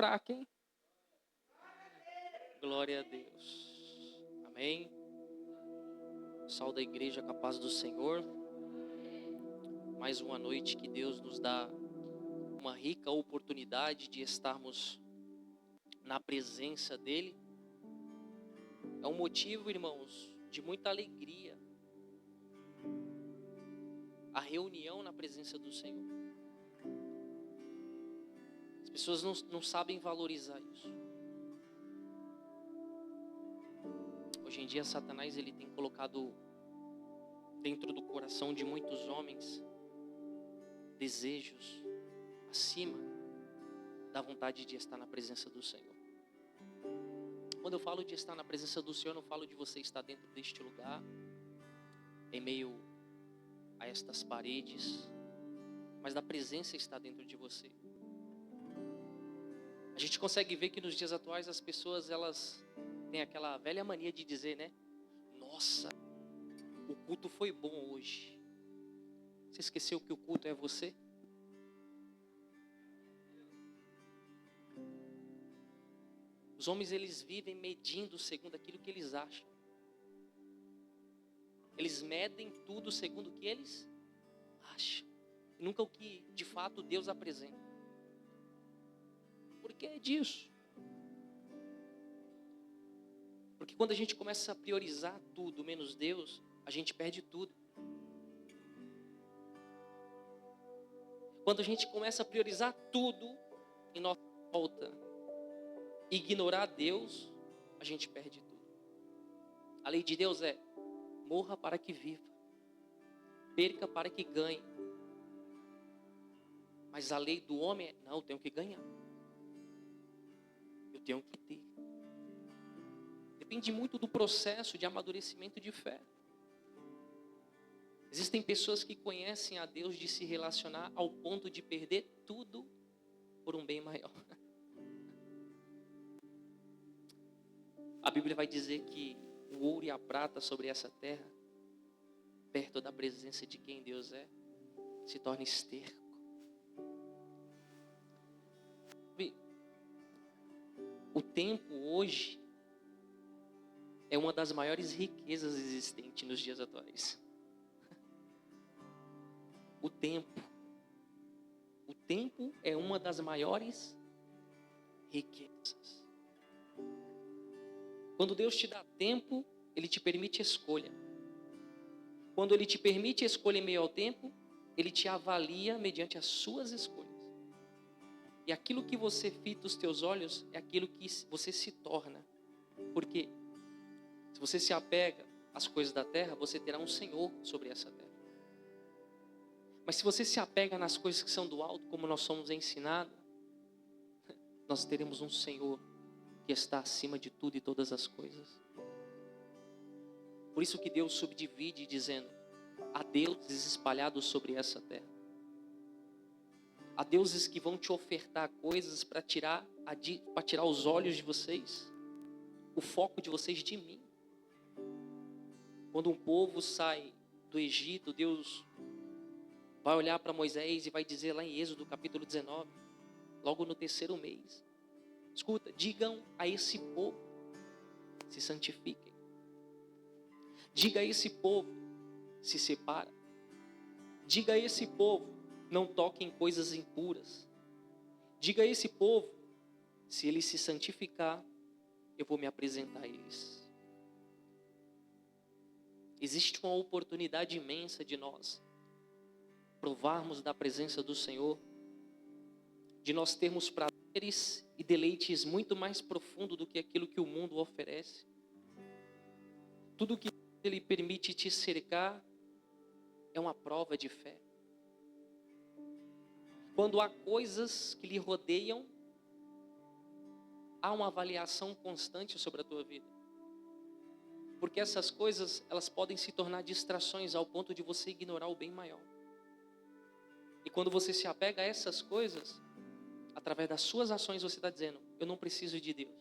fraca, hein? Glória a Deus. Amém. Pessoal da igreja, com a paz do Senhor. Mais uma noite que Deus nos dá uma rica oportunidade de estarmos na presença dEle. É um motivo, irmãos, de muita alegria. A reunião na presença do Senhor. As pessoas não sabem valorizar isso. Hoje em dia, Satanás ele tem colocado dentro do coração de muitos homens desejos acima da vontade de estar na presença do Senhor. Quando eu falo de estar na presença do Senhor, eu não falo de você estar dentro deste lugar, em meio a estas paredes, mas da presença está dentro de você. A gente consegue ver que nos dias atuais as pessoas elas têm aquela velha mania de dizer, né? Nossa, o culto foi bom hoje. Você esqueceu que o culto é você? Os homens eles vivem medindo segundo aquilo que eles acham. Eles medem tudo segundo o que eles acham. Nunca o que de fato Deus apresenta. Por que disso? Porque quando a gente começa a priorizar tudo menos Deus, a gente perde tudo. Quando a gente começa a priorizar tudo em nossa volta, ignorar Deus, a gente perde tudo. A lei de Deus é: morra para que viva, perca para que ganhe. Mas a lei do homem é: não, eu tenho que ganhar, eu tenho que ter. Depende muito do processo de amadurecimento de fé. Existem pessoas que conhecem a Deus de se relacionar ao ponto de perder tudo por um bem maior. A Bíblia vai dizer que o ouro e a prata sobre essa terra, perto da presença de quem Deus é, se torna esterco. O tempo hoje é uma das maiores riquezas existentes nos dias atuais. O tempo é uma das maiores riquezas. Quando Deus te dá tempo, Ele te permite escolha. Quando Ele te permite escolha em meio ao tempo, Ele te avalia mediante as suas escolhas. E aquilo que você fita os teus olhos é aquilo que você se torna. Porque se você se apega às coisas da terra, você terá um Senhor sobre essa terra. Mas se você se apega nas coisas que são do alto, como nós somos ensinados, nós teremos um Senhor que está acima de tudo e todas as coisas. Por isso que Deus subdivide dizendo: há deuses espalhados sobre essa terra. Há deuses que vão te ofertar coisas para tirar os olhos de vocês, o foco de vocês de mim. Quando um povo sai do Egito, Deus vai olhar para Moisés e vai dizer lá em Êxodo capítulo 19, logo no 3º mês: escuta, digam a esse povo, se santifiquem. Diga a esse povo, se separa. Diga a esse povo, não toquem coisas impuras. Diga a esse povo, se ele se santificar, eu vou me apresentar a eles. Existe uma oportunidade imensa de nós provarmos da presença do Senhor, de nós termos prazeres e deleites muito mais profundos do que aquilo que o mundo oferece. Tudo que Ele permite te cercar é uma prova de fé. Quando há coisas que lhe rodeiam, há uma avaliação constante sobre a tua vida. Porque essas coisas, elas podem se tornar distrações ao ponto de você ignorar o bem maior. E quando você se apega a essas coisas, através das suas ações você está dizendo: eu não preciso de Deus.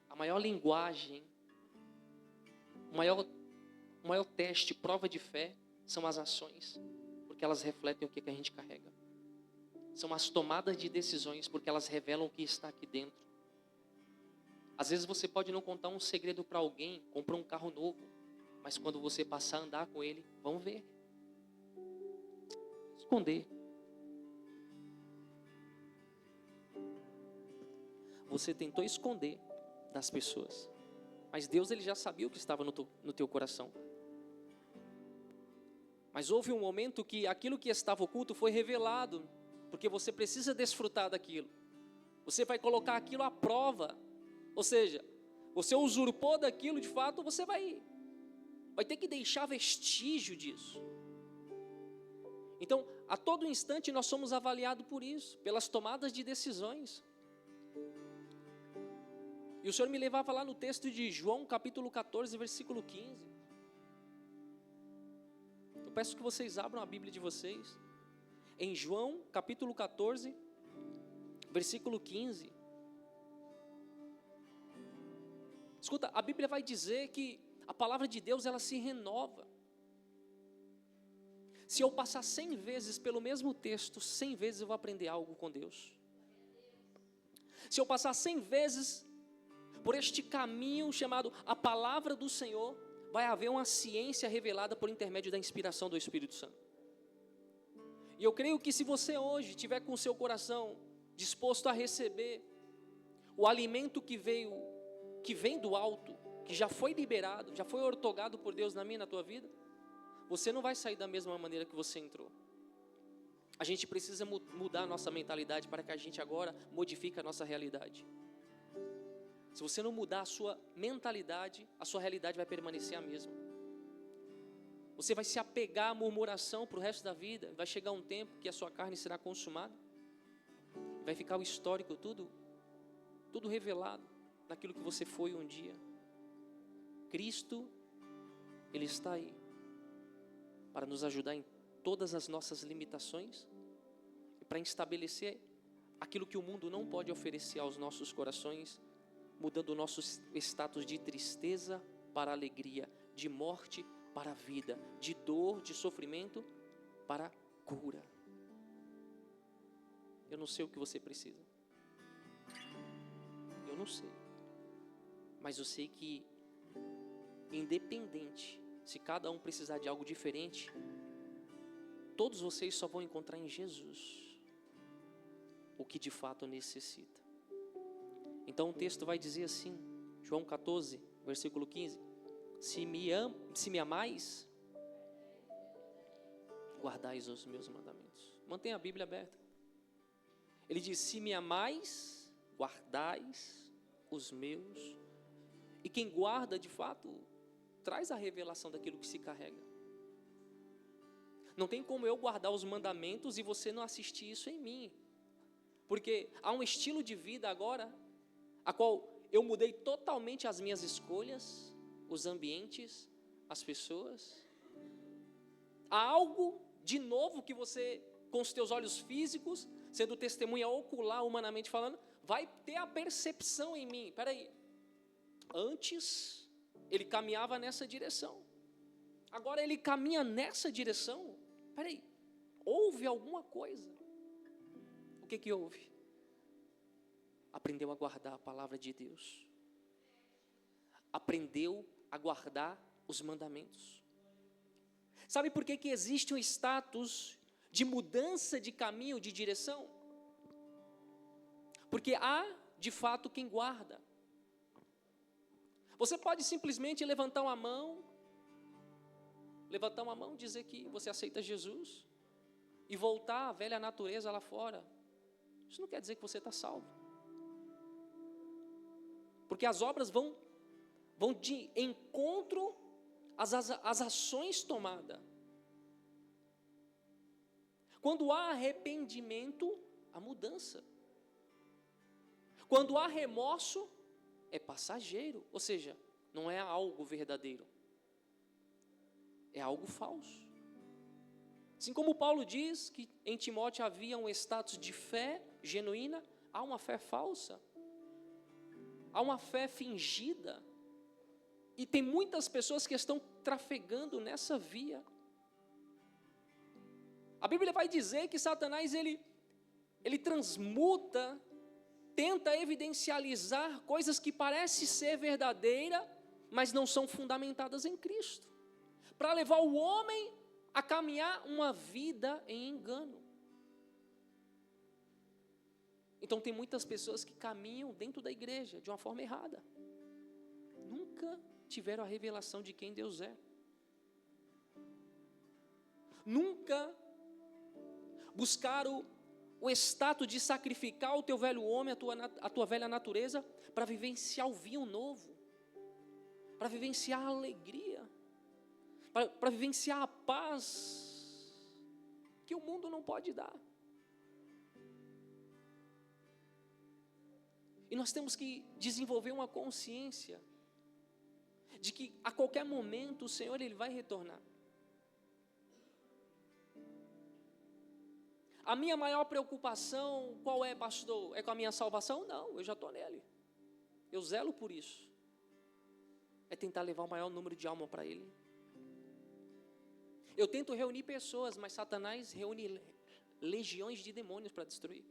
A maior linguagem, o maior teste, prova de fé, são as ações. Porque elas refletem o que a gente carrega. são as tomadas de decisões, porque elas revelam o que está aqui dentro. Às vezes você pode não contar um segredo para alguém, comprou um carro novo, mas quando você passar a andar com ele, vão ver. Esconder. Você tentou esconder das pessoas, mas Deus ele já sabia o que estava no teu coração. Mas houve um momento que aquilo que estava oculto foi revelado, porque você precisa desfrutar daquilo. Você vai colocar aquilo à prova. Ou seja, você usurpou daquilo de fato, você vai ter que deixar vestígio disso. Então, a todo instante nós somos avaliados por isso, pelas tomadas de decisões. E o Senhor me levava lá no texto de João, capítulo 14, versículo 15. Eu peço que vocês abram a Bíblia de vocês. Em João, capítulo 14, versículo 15. Escuta, a Bíblia vai dizer que a palavra de Deus, ela se renova. Se eu passar 100 vezes pelo mesmo texto, 100 vezes eu vou aprender algo com Deus. Se eu passar 100 vezes por este caminho chamado a palavra do Senhor, vai haver uma ciência revelada por intermédio da inspiração do Espírito Santo. E eu creio que se você hoje tiver com o seu coração disposto a receber o alimento que vem do alto, que já foi liberado, já foi ortogado por Deus na minha e na tua vida, você não vai sair da mesma maneira que você entrou. A gente precisa mudar a nossa mentalidade para que a gente agora modifique a nossa realidade. Se você não mudar a sua mentalidade, a sua realidade vai permanecer a mesma. Você vai se apegar à murmuração para o resto da vida. Vai chegar um tempo que a sua carne será consumada. Vai ficar o histórico tudo revelado naquilo que você foi um dia. Cristo, Ele está aí para nos ajudar em todas as nossas limitações e para estabelecer aquilo que o mundo não pode oferecer aos nossos corações, mudando o nosso status de tristeza para alegria, de morte para vida, de dor, de sofrimento para cura. Eu não sei o que você precisa. Eu não sei. Mas eu sei que, independente, se cada um precisar de algo diferente, todos vocês só vão encontrar em Jesus o que de fato necessita. Então o texto vai dizer assim, João 14, versículo 15: se me amais, guardais os meus mandamentos. Mantenha a Bíblia aberta. Ele diz: se me amais, guardais os meus. E quem guarda de fato traz a revelação daquilo que se carrega. Não tem como eu guardar os mandamentos e você não assistir isso em mim. Porque há um estilo de vida agora, a qual eu mudei totalmente as minhas escolhas, os ambientes, as pessoas. Há algo de novo que você, com os teus olhos físicos, sendo testemunha ocular, humanamente falando, vai ter a percepção em mim. Espera aí, antes ele caminhava nessa direção, agora ele caminha nessa direção. Espera aí, houve alguma coisa. O que houve? Aprendeu a guardar a palavra de Deus, aprendeu a guardar os mandamentos. Sabe por que existe um status de mudança de caminho, de direção? Porque há de fato quem guarda. Você pode simplesmente levantar uma mão, dizer que você aceita Jesus e voltar à velha natureza lá fora. Isso não quer dizer que você está salvo. Porque as obras vão de encontro às ações tomadas. Quando há arrependimento, há mudança. Quando há remorso, é passageiro, ou seja, não é algo verdadeiro, é algo falso. Assim como Paulo diz que em Timóteo havia um status de fé genuína, há uma fé falsa, há uma fé fingida, e tem muitas pessoas que estão trafegando nessa via. A Bíblia vai dizer que Satanás, ele ele transmuta, tenta evidencializar coisas que parecem ser verdadeiras, mas não são fundamentadas em Cristo, para levar o homem a caminhar uma vida em engano. Então tem muitas pessoas que caminham dentro da igreja de uma forma errada, nunca tiveram a revelação de quem Deus é, nunca buscaram o status de sacrificar o teu velho homem, a tua velha natureza, para vivenciar o vinho novo, para vivenciar a alegria, para vivenciar a paz que o mundo não pode dar. E nós temos que desenvolver uma consciência de que a qualquer momento o Senhor ele vai retornar. A minha maior preocupação, qual é, pastor? É com a minha salvação? Não, eu já estou nele. Eu zelo por isso. É tentar levar o maior número de alma para Ele. Eu tento reunir pessoas, mas Satanás reúne legiões de demônios para destruir.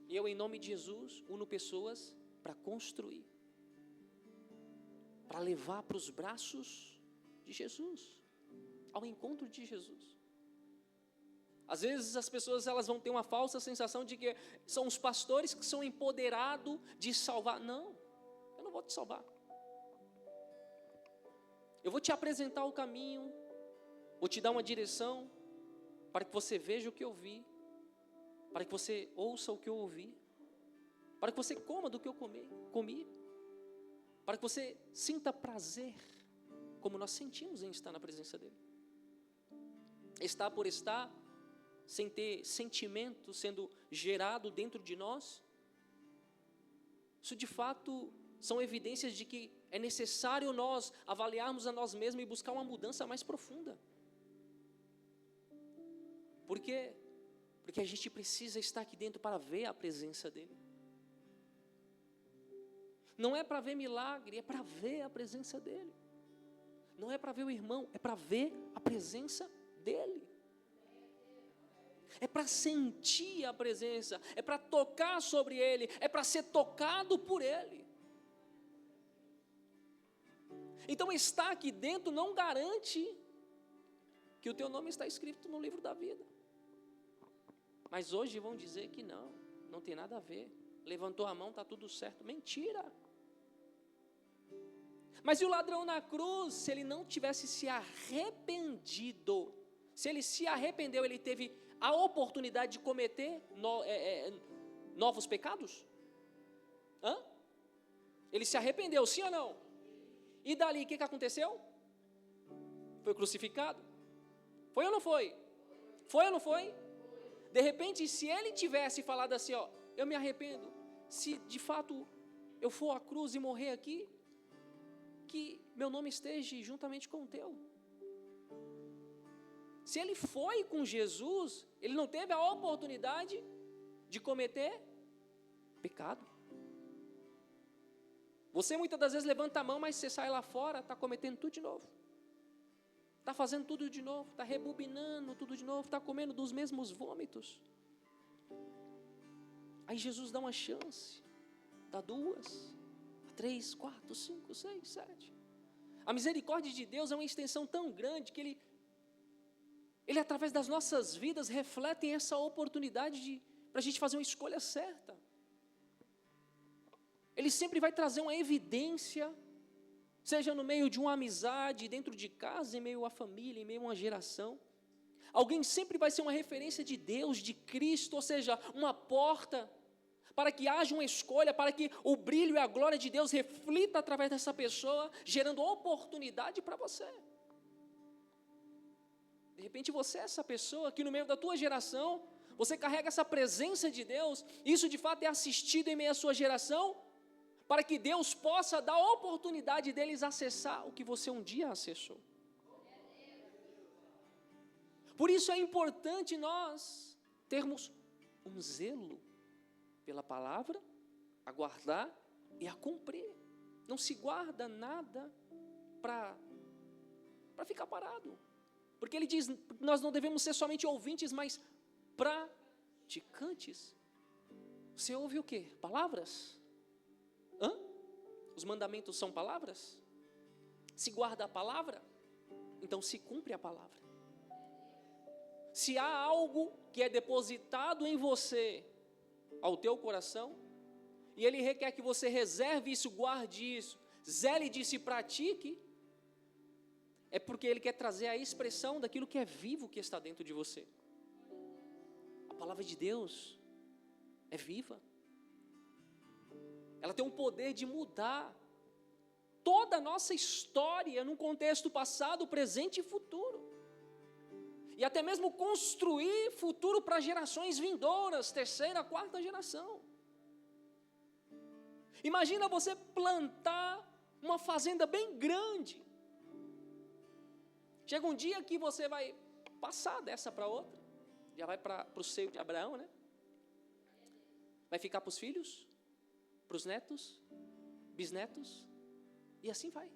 E eu, em nome de Jesus, uno pessoas para construir, para levar para os braços de Jesus, ao encontro de Jesus. Às vezes as pessoas elas vão ter uma falsa sensação de que são os pastores que são empoderados de salvar. Não, eu não vou te salvar. Eu vou te apresentar o caminho, vou te dar uma direção, para que você veja o que eu vi, para que você ouça o que eu ouvi, para que você coma do que eu comi, para que você sinta prazer, como nós sentimos em estar na presença dEle. Estar por estar, sem ter sentimento sendo gerado dentro de nós, isso de fato são evidências de que é necessário nós avaliarmos a nós mesmos e buscar uma mudança mais profunda. Por quê? Porque a gente precisa estar aqui dentro para ver a presença dEle. Não é para ver milagre, é para ver a presença dEle. Não é para ver o irmão, é para ver a presença dEle. É para sentir a presença, é para tocar sobre Ele, é para ser tocado por Ele. Então estar aqui dentro não garante que o teu nome está escrito no livro da vida. Mas hoje vão dizer que não tem nada a ver. Levantou a mão, está tudo certo. Mentira. Mas e o ladrão na cruz, se ele não tivesse se arrependido, se ele se arrependeu, ele teve a oportunidade de cometer novos pecados? Ele se arrependeu, sim ou não? E dali, o que aconteceu? Foi crucificado. Foi ou não foi? Foi ou não foi? De repente, se ele tivesse falado assim, eu me arrependo, se de fato eu for à cruz e morrer aqui, que meu nome esteja juntamente com o teu. Se ele foi com Jesus, ele não teve a oportunidade de cometer pecado. Você muitas das vezes levanta a mão, mas você sai lá fora, está cometendo tudo de novo. Está fazendo tudo de novo, está rebobinando tudo de novo, está comendo dos mesmos vômitos. Aí Jesus dá uma chance, dá 2, 3, 4, 5, 6, 7. A misericórdia de Deus é uma extensão tão grande que Ele através das nossas vidas, reflete essa oportunidade para a gente fazer uma escolha certa. Ele sempre vai trazer uma evidência, seja no meio de uma amizade, dentro de casa, em meio à família, em meio a uma geração. Alguém sempre vai ser uma referência de Deus, de Cristo, ou seja, uma porta para que haja uma escolha, para que o brilho e a glória de Deus reflita através dessa pessoa, gerando oportunidade para você. De repente você é essa pessoa que no meio da tua geração, você carrega essa presença de Deus, isso de fato é assistido em meio à sua geração, para que Deus possa dar a oportunidade deles acessar o que você um dia acessou. Por isso é importante nós termos um zelo pela palavra, a guardar e a cumprir. Não se guarda nada para ficar parado. Porque ele diz, nós não devemos ser somente ouvintes, mas santificantes. Você ouve o quê? Palavras? Os mandamentos são palavras? Se guarda a palavra, então se cumpre a palavra. Se há algo que é depositado em você, ao teu coração, e Ele requer que você reserve isso, guarde isso, zele disso e pratique, é porque Ele quer trazer a expressão daquilo que é vivo que está dentro de você. A palavra de Deus é viva. Ela tem um poder de mudar toda a nossa história num contexto passado, presente e futuro. E até mesmo construir futuro para gerações vindouras, terceira, quarta geração. Imagina você plantar uma fazenda bem grande. Chega um dia que você vai passar dessa para outra. Já vai para o seio de Abraão, né? Vai ficar para os filhos, para os netos, bisnetos, e assim vai.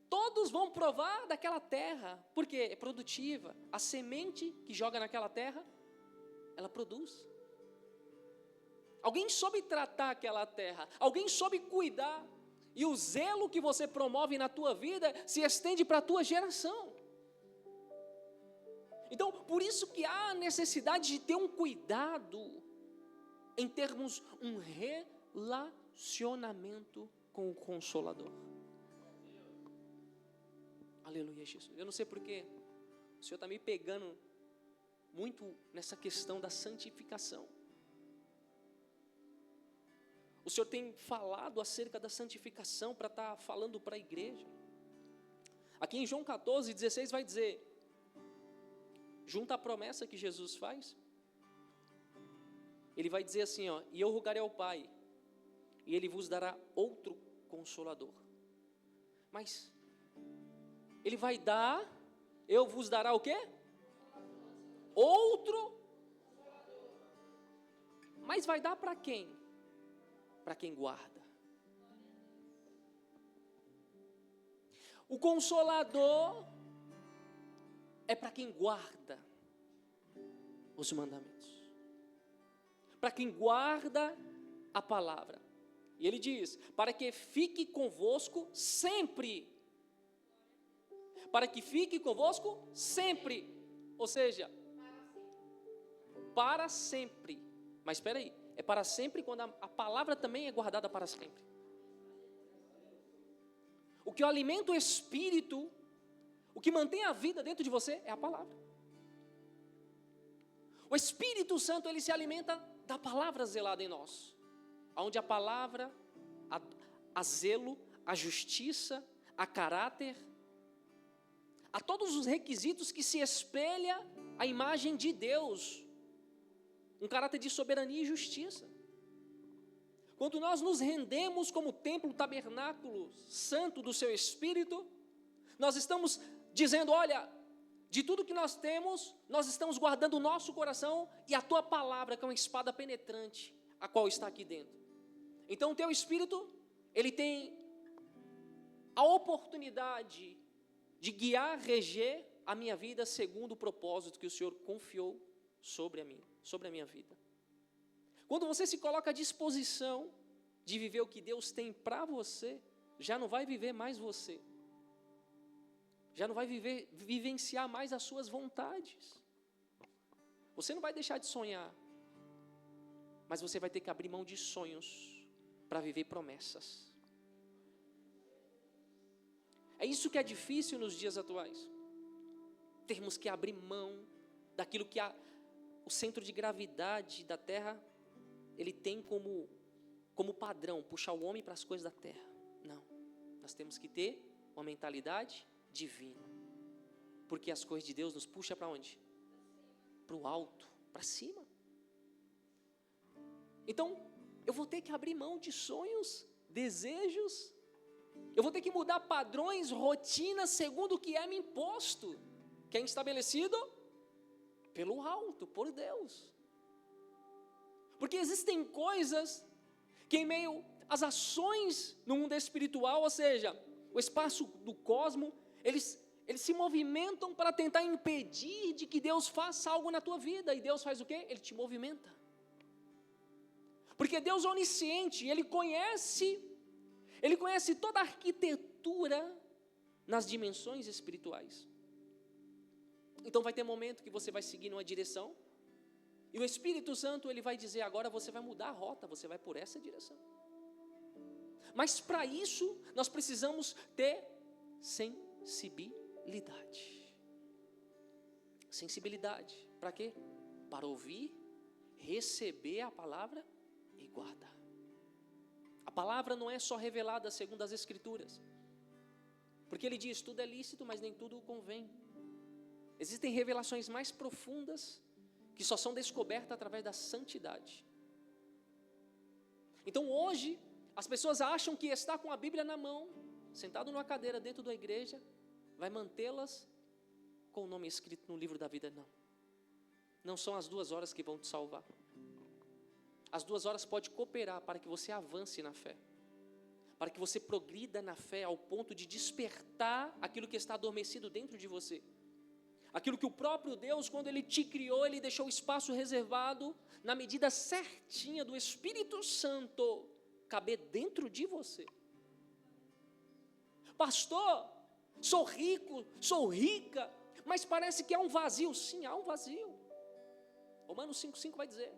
Todos vão provar daquela terra, porque é produtiva. A semente que joga naquela terra, ela produz. Alguém soube tratar aquela terra, alguém soube cuidar, e o zelo que você promove na tua vida se estende para a tua geração. Então, por isso que há necessidade de ter um cuidado em termos um relacionamento com o Consolador. Aleluia, Jesus. Eu não sei porque o Senhor está me pegando muito nessa questão da santificação. O Senhor tem falado acerca da santificação para estar falando para a igreja. Aqui em João 14:16 vai dizer, junto à promessa que Jesus faz, Ele vai dizer assim, ó, e eu rogarei ao Pai, e Ele vos dará outro Consolador. Mas Ele vai dar, eu vos dará o quê? Outro. Mas vai dar para quem? Para quem guarda. O Consolador é para quem guarda os mandamentos. Para quem guarda a palavra. E ele diz, para que fique convosco sempre. Para que fique convosco sempre. Ou seja, para sempre. Mas espera aí, é para sempre quando a palavra também é guardada para sempre. O que alimenta o espírito, o que mantém a vida dentro de você é a palavra. O Espírito Santo, ele se alimenta da palavra zelada em nós. Onde a palavra, a zelo, a justiça, a caráter, a todos os requisitos que se espelha a imagem de Deus. Um caráter de soberania e justiça. Quando nós nos rendemos como templo, tabernáculo santo do seu Espírito, nós estamos dizendo, olha, de tudo que nós temos, nós estamos guardando o nosso coração e a tua palavra, que é uma espada penetrante, a qual está aqui dentro. Então o teu Espírito, ele tem a oportunidade de guiar, reger a minha vida segundo o propósito que o Senhor confiou sobre a minha vida. Quando você se coloca à disposição de viver o que Deus tem para você, já não vai viver mais você. Já não vai vivenciar mais as suas vontades. Você não vai deixar de sonhar, mas você vai ter que abrir mão de sonhos para viver promessas. É isso que é difícil nos dias atuais. Termos que abrir mão daquilo que o centro de gravidade da terra, ele tem como padrão, puxar o homem para as coisas da terra. Não, nós temos que ter uma mentalidade divina, porque as coisas de Deus nos puxam para onde? Para o alto, para cima. Então, eu vou ter que abrir mão de sonhos, desejos, eu vou ter que mudar padrões, rotinas, segundo o que é me imposto, que é estabelecido pelo alto, por Deus. Porque existem coisas que em meio às ações no mundo espiritual, ou seja, o espaço do cosmos, eles Eles se movimentam para tentar impedir de que Deus faça algo na tua vida. E Deus faz o quê? Ele te movimenta. Porque Deus é onisciente, Ele conhece toda a arquitetura nas dimensões espirituais. Então vai ter momento que você vai seguir numa direção, e o Espírito Santo ele vai dizer, agora você vai mudar a rota, você vai por essa direção. Mas para isso, nós precisamos ter sensibilidade. Sensibilidade, para quê? Para ouvir, receber a palavra e guardar. A palavra não é só revelada segundo as Escrituras, porque ele diz, tudo é lícito, mas nem tudo convém. Existem revelações mais profundas, que só são descobertas através da santidade. Então hoje, as pessoas acham que estar com a Bíblia na mão, sentado numa cadeira dentro da igreja, vai mantê-las com o nome escrito no livro da vida. Não. Não são as 2 horas que vão te salvar. As 2 horas podem cooperar para que você avance na fé, para que você progrida na fé ao ponto de despertar aquilo que está adormecido dentro de você. Aquilo que o próprio Deus, quando Ele te criou, Ele deixou o espaço reservado, na medida certinha do Espírito Santo, caber dentro de você. Pastor, sou rico, sou rica, mas parece que há um vazio. Sim, há um vazio. Romanos 5,5 vai dizer,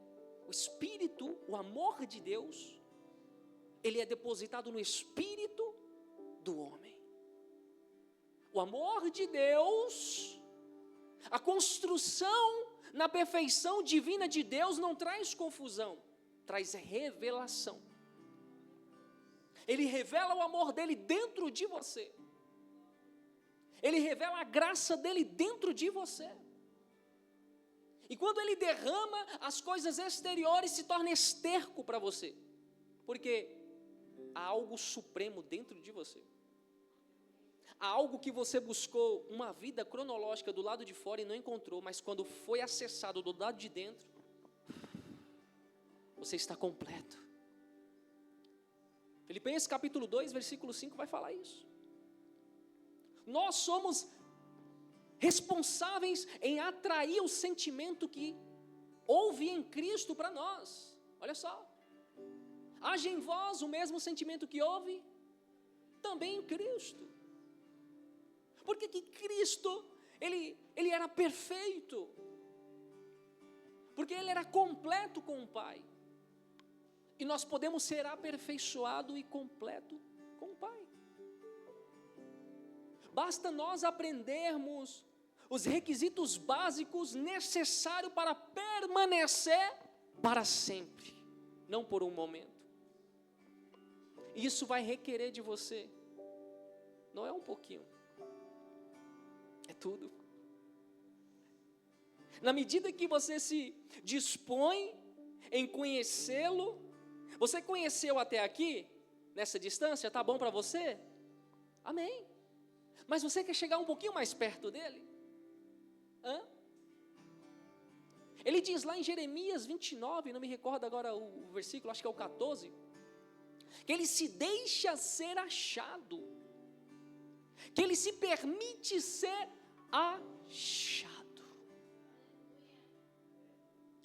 o Espírito, o amor de Deus, ele é depositado no Espírito do homem. O amor de Deus, a construção na perfeição divina de Deus não traz confusão, traz revelação. Ele revela o amor dele dentro de você. Ele revela a graça dele dentro de você. E quando ele derrama, as coisas exteriores se tornam esterco para você. Porque há algo supremo dentro de você. Há algo que você buscou uma vida cronológica do lado de fora e não encontrou, mas quando foi acessado do lado de dentro, você está completo. Filipenses capítulo 2, versículo 5 vai falar isso. Nós somos responsáveis em atrair o sentimento que houve em Cristo para nós. Olha só. Haja em vós o mesmo sentimento que houve também em Cristo. Porque que Cristo, ele era perfeito. Porque ele era completo com o Pai. E nós podemos ser aperfeiçoado e completo com o Pai. Basta nós aprendermos os requisitos básicos necessários para permanecer para sempre, não por um momento. Isso vai requerer de você, não é um pouquinho, é tudo. Na medida que você se dispõe em conhecê-lo, você conheceu até aqui, nessa distância, está bom para você? Amém. Mas você quer chegar um pouquinho mais perto dele? Ele diz lá em Jeremias 29, não me recordo agora o versículo, acho que é o 14, que ele se deixa ser achado, que ele se permite ser achado.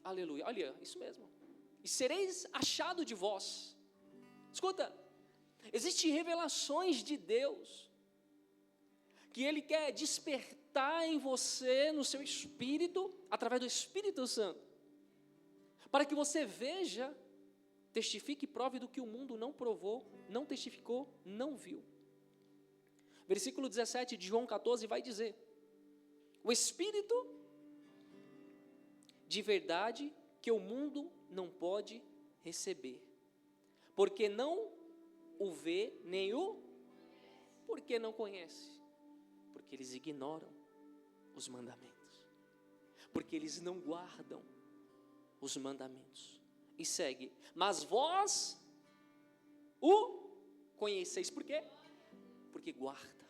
Aleluia, olha, isso mesmo. E sereis achado de vós. Escuta, existem revelações de Deus que Ele quer despertar em você, no seu espírito, através do Espírito Santo, para que você veja, testifique e prove do que o mundo não provou, não testificou, não viu. Versículo 17 de João 14 vai dizer, o Espírito de verdade que o mundo não pode receber, porque não o vê, nem o, porque não conhece, porque eles ignoram os mandamentos, porque eles não guardam os mandamentos, e segue, mas vós o conheceis, por quê? Porque guarda.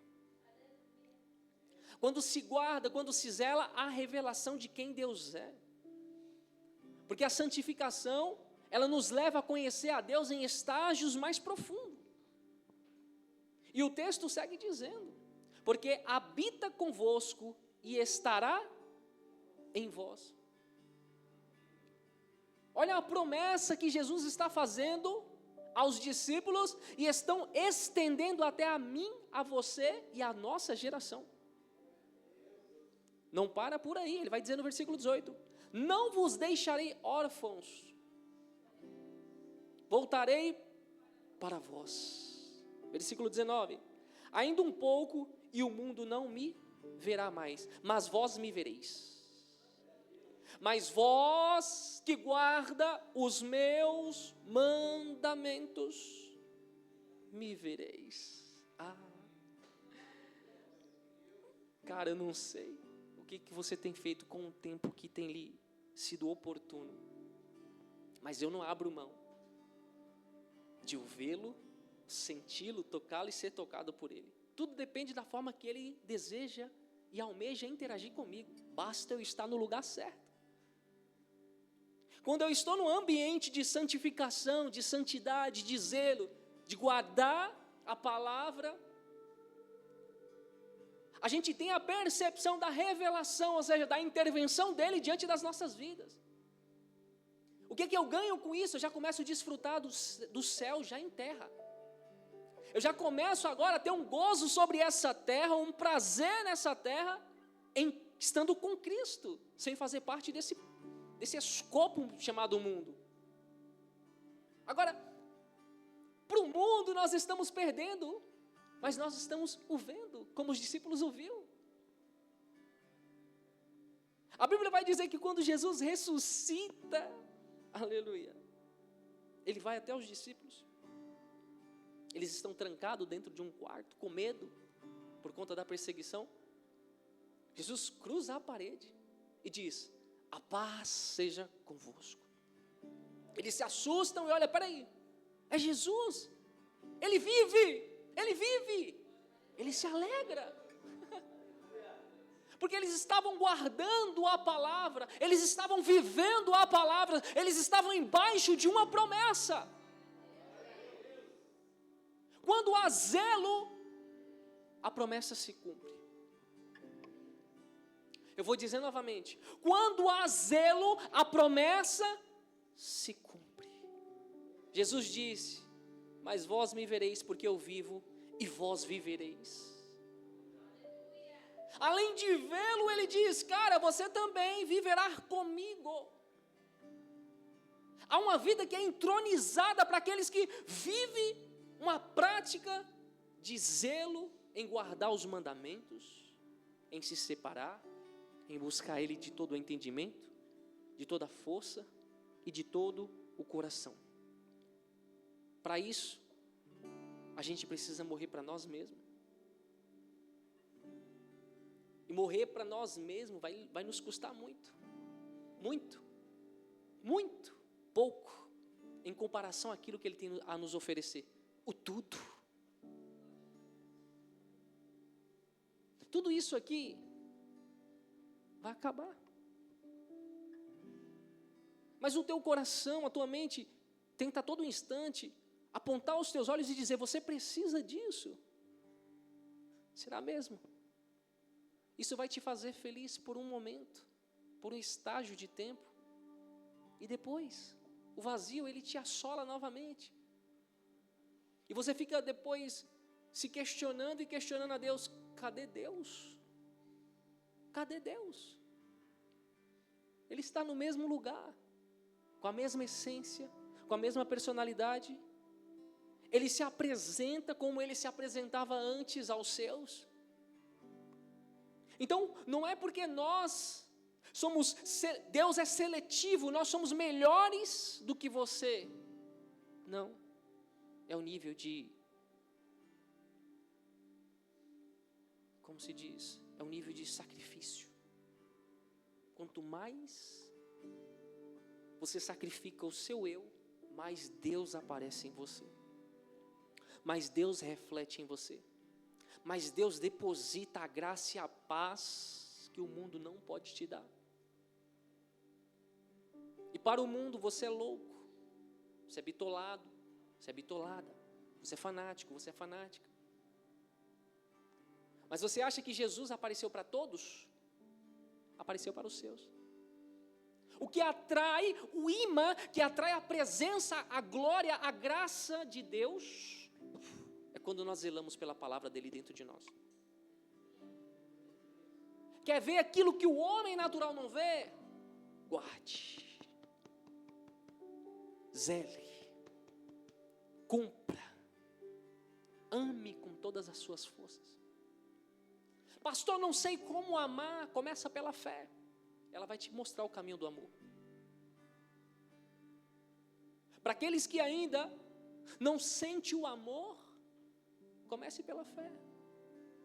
Quando se guarda, quando se zela, a revelação de quem Deus é. Porque a santificação, ela nos leva a conhecer a Deus em estágios mais profundos. E o texto segue dizendo, porque habita convosco e estará em vós. Olha a promessa que Jesus está fazendo aos discípulos e estão estendendo até a mim, a você e a nossa geração. Não para por aí, ele vai dizer no versículo 18: não vos deixarei órfãos, voltarei para vós. Versículo 19: ainda um pouco e o mundo não me verá mais, mas vós me vereis. Mas vós que guarda os meus mandamentos, me vereis. Cara, eu não sei o que você tem feito com o tempo que tem lhe sido oportuno, mas eu não abro mão de o vê-lo, senti-lo, tocá-lo e ser tocado por ele. Tudo depende da forma que ele deseja e almeja interagir comigo. Basta eu estar no lugar certo. Quando eu estou num ambiente de santificação, de santidade, de zelo, de guardar a palavra, a gente tem a percepção da revelação, ou seja, da intervenção dele diante das nossas vidas. O que eu ganho com isso? Eu já começo a desfrutar do céu já em terra. Eu já começo agora a ter um gozo sobre essa terra, um prazer nessa terra, estando com Cristo, sem fazer parte desse escopo chamado mundo. Agora, para o mundo nós estamos perdendo, mas nós estamos o vendo, como os discípulos o viram. A Bíblia vai dizer que quando Jesus ressuscita, aleluia, ele vai até os discípulos. Eles estão trancados dentro de um quarto, com medo, por conta da perseguição. Jesus cruza a parede e diz: a paz seja convosco. Eles se assustam e olham: peraí, é Jesus, Ele vive, Ele se alegra, porque eles estavam guardando a palavra, eles estavam vivendo a palavra, eles estavam embaixo de uma promessa. Quando há zelo, a promessa se cumpre. Eu vou dizer novamente: quando há zelo, a promessa se cumpre. Jesus disse: mas vós me vereis porque eu vivo e vós vivereis. Além de vê-lo, ele diz: cara, você também viverá comigo. Há uma vida que é entronizada para aqueles que vivem uma prática de zelo em guardar os mandamentos, em se separar, em buscar Ele de todo o entendimento, de toda a força e de todo o coração. Para isso, a gente precisa morrer para nós mesmos. E morrer para nós mesmos vai nos custar muito, muito pouco, em comparação àquilo que Ele tem a nos oferecer. O tudo. Tudo isso aqui vai acabar. Mas o teu coração, a tua mente, tenta a todo instante apontar os teus olhos e dizer: você precisa disso. Será mesmo? Isso vai te fazer feliz por um momento, por um estágio de tempo, e depois o vazio ele te assola novamente. E você fica depois se questionando e questionando a Deus: cadê Deus? Cadê Deus? Ele está no mesmo lugar, com a mesma essência, com a mesma personalidade. Ele se apresenta como ele se apresentava antes aos seus. Então, não é porque Deus é seletivo, nós somos melhores do que você. Não. É o nível de, como se diz, é o nível de sacrifício. Quanto mais você sacrifica o seu eu, mais Deus aparece em você, mais Deus reflete em você, mais Deus deposita a graça e a paz que o mundo não pode te dar. E para o mundo você é louco, você é bitolado, você é bitolada, você é fanático, você é fanática. Mas você acha que Jesus apareceu para todos? Apareceu para os seus. O que atrai, o imã, que atrai a presença, a glória, a graça de Deus, é quando nós zelamos pela palavra dele dentro de nós. Quer ver aquilo que o homem natural não vê? Guarde, zele, cumpra, ame com todas as suas forças. Pastor, não sei como amar. Começa pela fé. Ela vai te mostrar o caminho do amor. Para aqueles que ainda não sentem o amor, comece pela fé.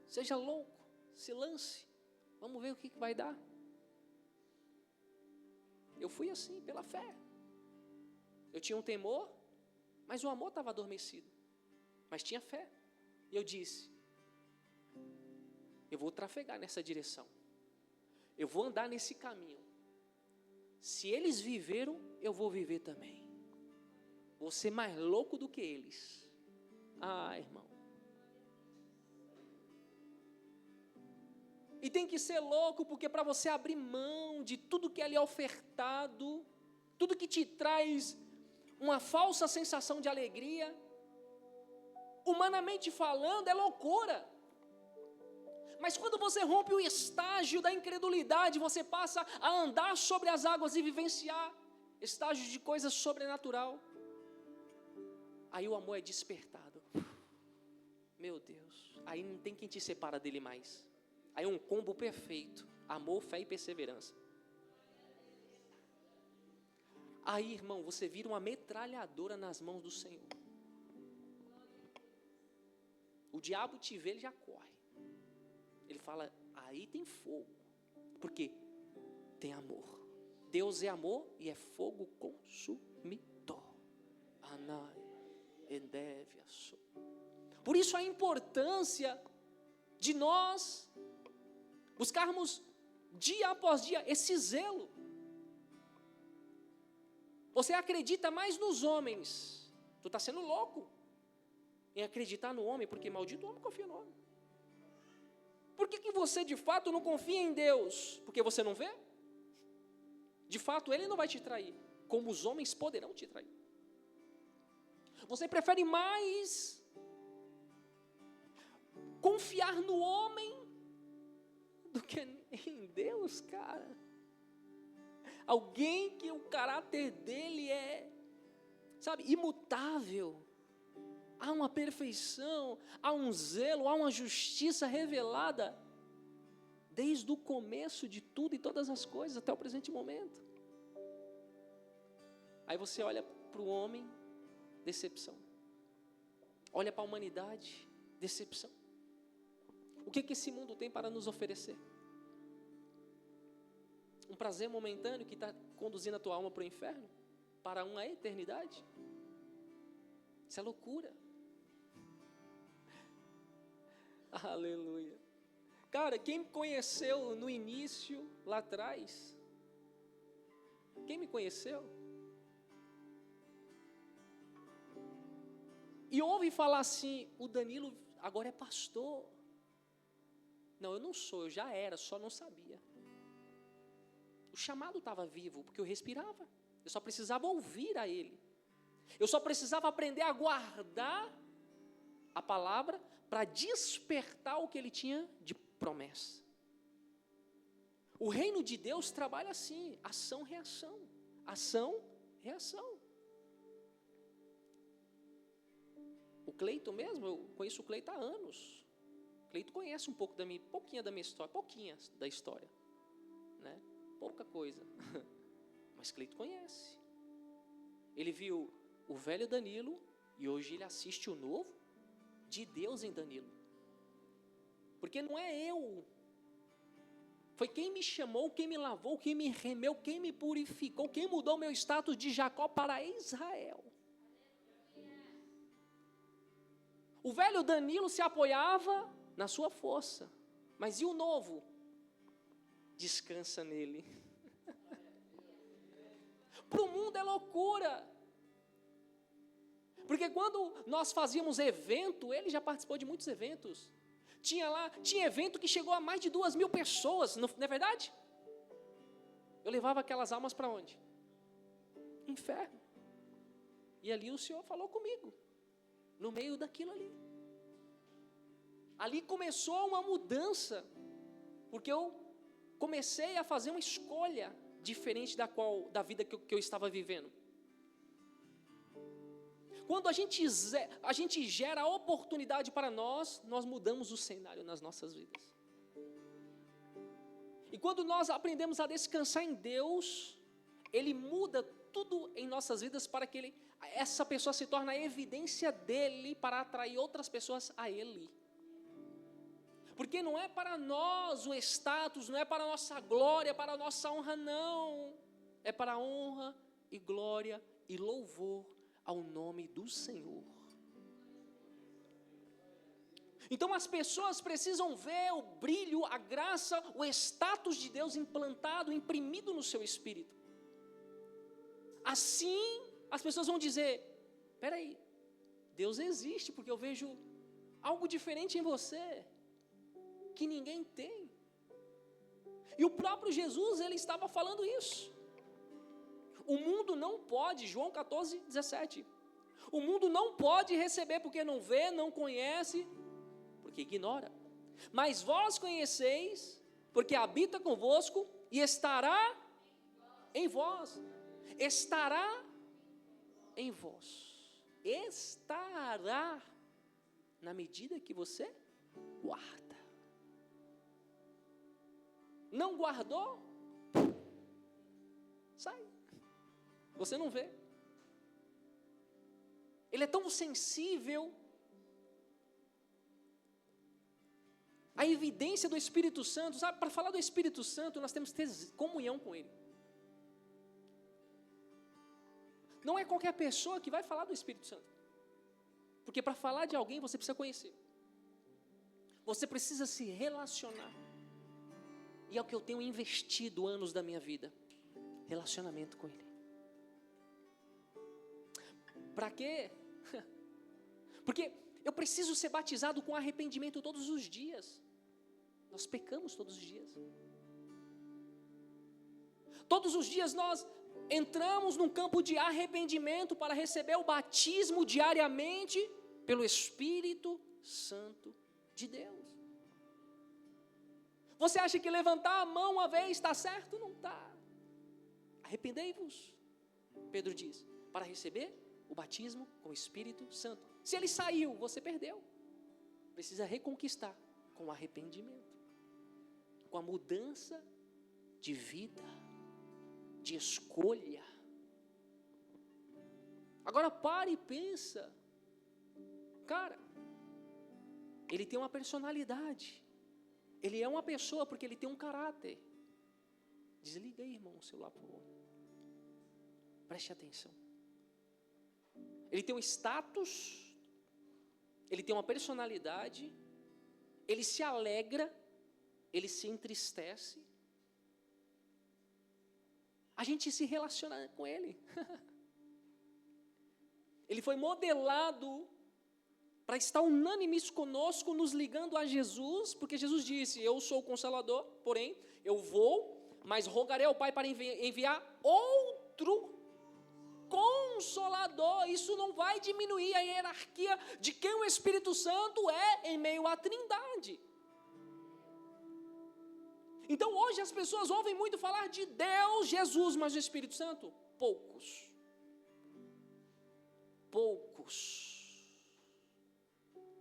Seja louco, se lance. Vamos ver o que vai dar. Eu fui assim, pela fé. Eu tinha um temor, mas o amor estava adormecido. Mas tinha fé. E eu disse: eu vou trafegar nessa direção. Eu vou andar nesse caminho. Se eles viveram, eu vou viver também. Vou ser mais louco do que eles. Ah, irmão. E tem que ser louco, porque para você abrir mão de tudo que é lhe ofertado, tudo que te traz uma falsa sensação de alegria, humanamente falando, é loucura. Mas quando você rompe o estágio da incredulidade, você passa a andar sobre as águas e vivenciar estágios de coisa sobrenatural. Aí o amor é despertado. Meu Deus, aí não tem quem te separa dele mais. Aí é um combo perfeito: amor, fé e perseverança. Aí, irmão, você vira uma metralhadora nas mãos do Senhor. O diabo te vê, ele já corre. Ele fala: aí tem fogo. Por quê? Tem amor. Deus é amor e é fogo consumidor. Por isso a importância de nós buscarmos dia após dia esse zelo. Você acredita mais nos homens. Tu está sendo louco em acreditar no homem, porque maldito o homem confia no homem. Por que você de fato não confia em Deus? Porque você não vê? De fato Ele não vai te trair, como os homens poderão te trair. Você prefere mais confiar no homem do que em Deus, cara. Alguém que o caráter dele é, sabe, imutável. Há uma perfeição, há um zelo, há uma justiça revelada desde o começo de tudo e todas as coisas até o presente momento. Aí você olha para o homem, decepção. Olha para a humanidade, decepção. O que esse mundo tem para nos oferecer? Um prazer momentâneo que está conduzindo a tua alma para o inferno? Para uma eternidade? Isso é loucura. Aleluia. Cara, quem me conheceu no início, lá atrás? Quem me conheceu? E ouve falar assim: o Danilo agora é pastor. Não, eu não sou, eu já era, só não sabia. O chamado estava vivo, porque eu respirava. Eu só precisava ouvir a Ele. Eu só precisava aprender a guardar a palavra para despertar o que Ele tinha de promessa. O reino de Deus trabalha assim: ação, reação. Ação, reação. O Cleito mesmo, eu conheço o Cleito há anos. O Cleito conhece um pouco pouquinha da minha história, pouquinha da história, né? Pouca coisa, mas Cleito conhece. Ele viu o velho Danilo e hoje ele assiste o novo de Deus em Danilo. Porque não é eu, foi quem me chamou, quem me lavou, quem me remeu, quem me purificou, quem mudou meu status de Jacó para Israel. O velho Danilo se apoiava na sua força, mas e o novo? Descansa nele. Para o mundo é loucura. Porque quando nós fazíamos evento, ele já participou de muitos eventos. Tinha evento que chegou a mais de 2.000 pessoas, não é verdade? Eu levava aquelas almas para onde? Inferno. E ali o Senhor falou comigo, no meio daquilo ali. Ali começou uma mudança, porque eu comecei a fazer uma escolha diferente da vida que eu estava vivendo. Quando a gente gera a oportunidade para nós mudamos o cenário nas nossas vidas. E quando nós aprendemos a descansar em Deus, Ele muda tudo em nossas vidas para que essa pessoa se torne a evidência dEle para atrair outras pessoas a Ele. Porque não é para nós o status, não é para a nossa glória, para a nossa honra, não. É para a honra e glória e louvor ao nome do Senhor. Então as pessoas precisam ver o brilho, a graça, o status de Deus implantado, imprimido no seu espírito. Assim as pessoas vão dizer, espera aí, Deus existe porque eu vejo algo diferente em você, que ninguém tem. E o próprio Jesus, ele estava falando isso. O mundo não pode, João 14:17, o mundo não pode receber porque não vê, não conhece, porque ignora. Mas vós conheceis, porque habita convosco e estará em vós. Estará em vós. Estará na medida que você guarda. Não guardou? Sai. Você não vê. Ele é tão sensível. A evidência do Espírito Santo, sabe? Para falar do Espírito Santo, nós temos que ter comunhão com Ele. Não é qualquer pessoa que vai falar do Espírito Santo. Porque para falar de alguém, você precisa conhecer. Você precisa se relacionar. E é o que eu tenho investido anos da minha vida. Relacionamento com Ele. Para quê? Porque eu preciso ser batizado com arrependimento todos os dias. Nós pecamos todos os dias. Todos os dias nós entramos num campo de arrependimento para receber o batismo diariamente pelo Espírito Santo de Deus. Você acha que levantar a mão uma vez está certo? Não está. Arrependei-vos, Pedro diz, para receber o batismo com o Espírito Santo. Se ele saiu, você perdeu. Precisa reconquistar com arrependimento, com a mudança de vida, de escolha. Agora pare e pensa. Cara, ele tem uma personalidade. Ele é uma pessoa porque ele tem um caráter. Desliga aí, irmão, o celular por favor. Preste atenção. Ele tem um status, ele tem uma personalidade, ele se alegra, ele se entristece. A gente se relaciona com ele. Ele foi modelado para estar unânime conosco, nos ligando a Jesus, porque Jesus disse, eu sou o Consolador, porém, eu vou, mas rogarei ao Pai para enviar outro Consolador. Isso não vai diminuir a hierarquia de quem o Espírito Santo é em meio à Trindade. Então hoje as pessoas ouvem muito falar de Deus, Jesus, mas do Espírito Santo, poucos.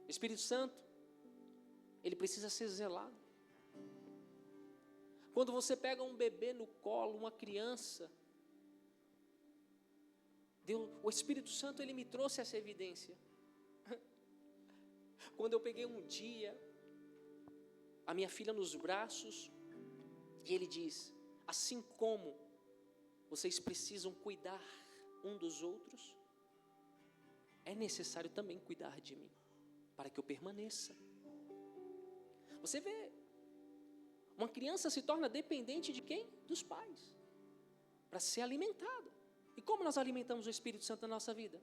O Espírito Santo, ele precisa ser zelado. Quando você pega um bebê no colo, uma criança, o Espírito Santo, ele me trouxe essa evidência. Quando eu peguei um dia a minha filha nos braços, e ele diz, assim como vocês precisam cuidar um dos outros, é necessário também cuidar de mim, para que eu permaneça. Você vê, uma criança se torna dependente de quem? Dos pais, para ser alimentada. E como nós alimentamos o Espírito Santo na nossa vida?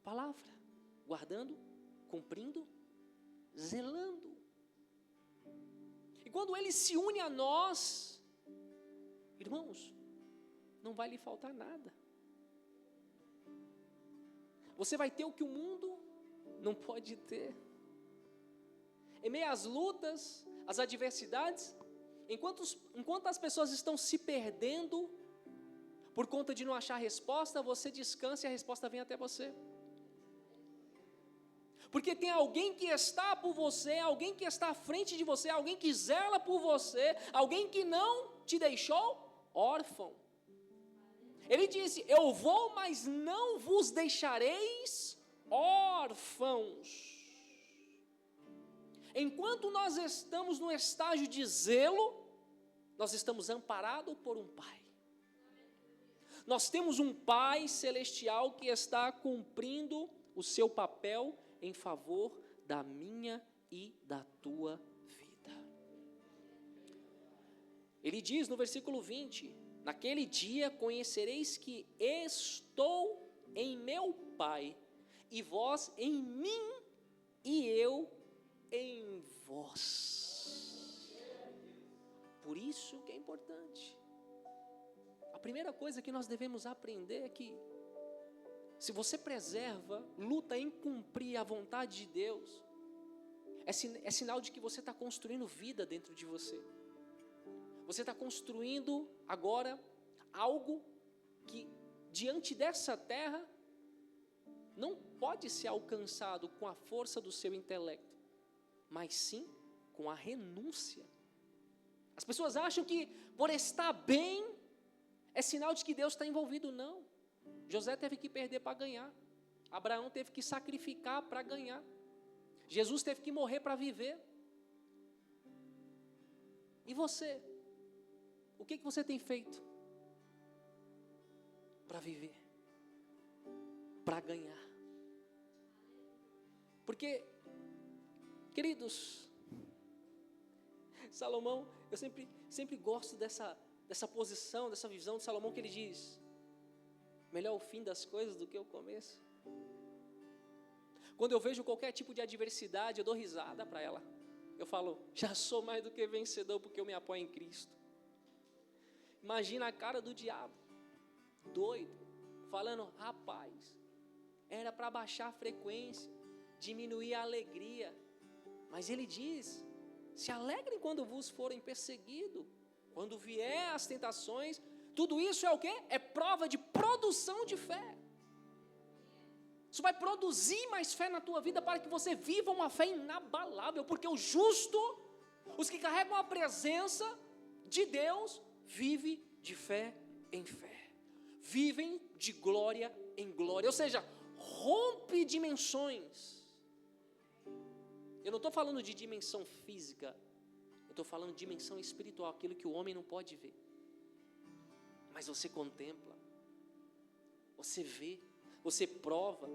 Palavra, guardando, cumprindo, zelando. E quando Ele se une a nós, irmãos, não vai lhe faltar nada. Você vai ter o que o mundo não pode ter. Em meio às lutas, às adversidades, enquanto as pessoas estão se perdendo por conta de não achar resposta, você descansa e a resposta vem até você. Porque tem alguém que está por você, alguém que está à frente de você, alguém que zela por você, alguém que não te deixou órfão. Ele disse: eu vou, mas não vos deixareis órfãos. Enquanto nós estamos no estágio de zelo, nós estamos amparados por um Pai. Nós temos um Pai celestial que está cumprindo o seu papel em favor da minha e da tua vida. Ele diz no versículo 20: naquele dia conhecereis que estou em meu Pai, e vós em mim, e eu em vós. Por isso que é importante. A primeira coisa que nós devemos aprender é que, se você preserva, luta em cumprir a vontade de Deus, é sinal de que você está construindo vida dentro de você. Você está construindo agora algo que, diante dessa terra, não pode ser alcançado com a força do seu intelecto, mas sim com a renúncia. As pessoas acham que por estar bem é sinal de que Deus está envolvido. Não. José teve que perder para ganhar. Abraão teve que sacrificar para ganhar. Jesus teve que morrer para viver. E você? O que você tem feito para viver? Para ganhar? Porque, queridos, Salomão, eu sempre gosto dessa posição, dessa visão de Salomão, que ele diz: melhor o fim das coisas do que o começo. Quando eu vejo qualquer tipo de adversidade, eu dou risada para ela. Eu falo: já sou mais do que vencedor, porque eu me apoio em Cristo. Imagina a cara do diabo, doido, falando: rapaz, era para baixar a frequência, diminuir a alegria. Mas ele diz: se alegrem quando vos forem perseguidos, quando vier as tentações. Tudo isso é o quê? É prova de produção de fé. Isso vai produzir mais fé na tua vida, para que você viva uma fé inabalável, porque o justo, os que carregam a presença de Deus, vive de fé em fé, vivem de glória em glória, ou seja, rompe dimensões. Eu não estou falando de dimensão física, eu estou falando de dimensão espiritual, aquilo que o homem não pode ver, mas você contempla, você vê, você prova.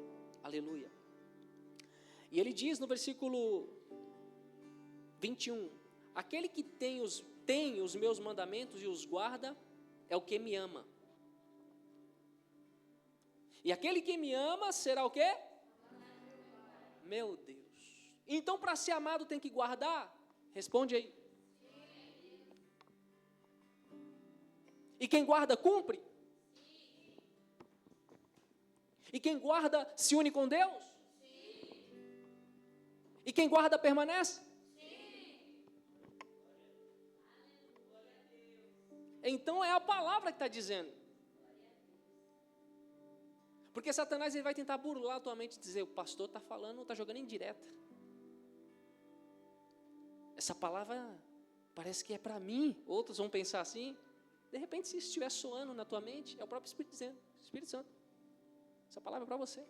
Aleluia. E ele diz no versículo 21, aquele que tem os meus mandamentos e os guarda, é o que me ama. E aquele que me ama será o quê? Meu Deus. Então, para ser amado tem que guardar? Responde aí. E quem guarda cumpre? E quem guarda se une com Deus? Sim. E quem guarda permanece? Sim. Então é a palavra que está dizendo. Porque Satanás ele vai tentar burlar a tua mente e dizer: o pastor está falando, está jogando indireta. Essa palavra parece que é para mim. Outros vão pensar assim. De repente, se isso estiver soando na tua mente, é o próprio Espírito dizendo: Espírito Santo, essa palavra é para você.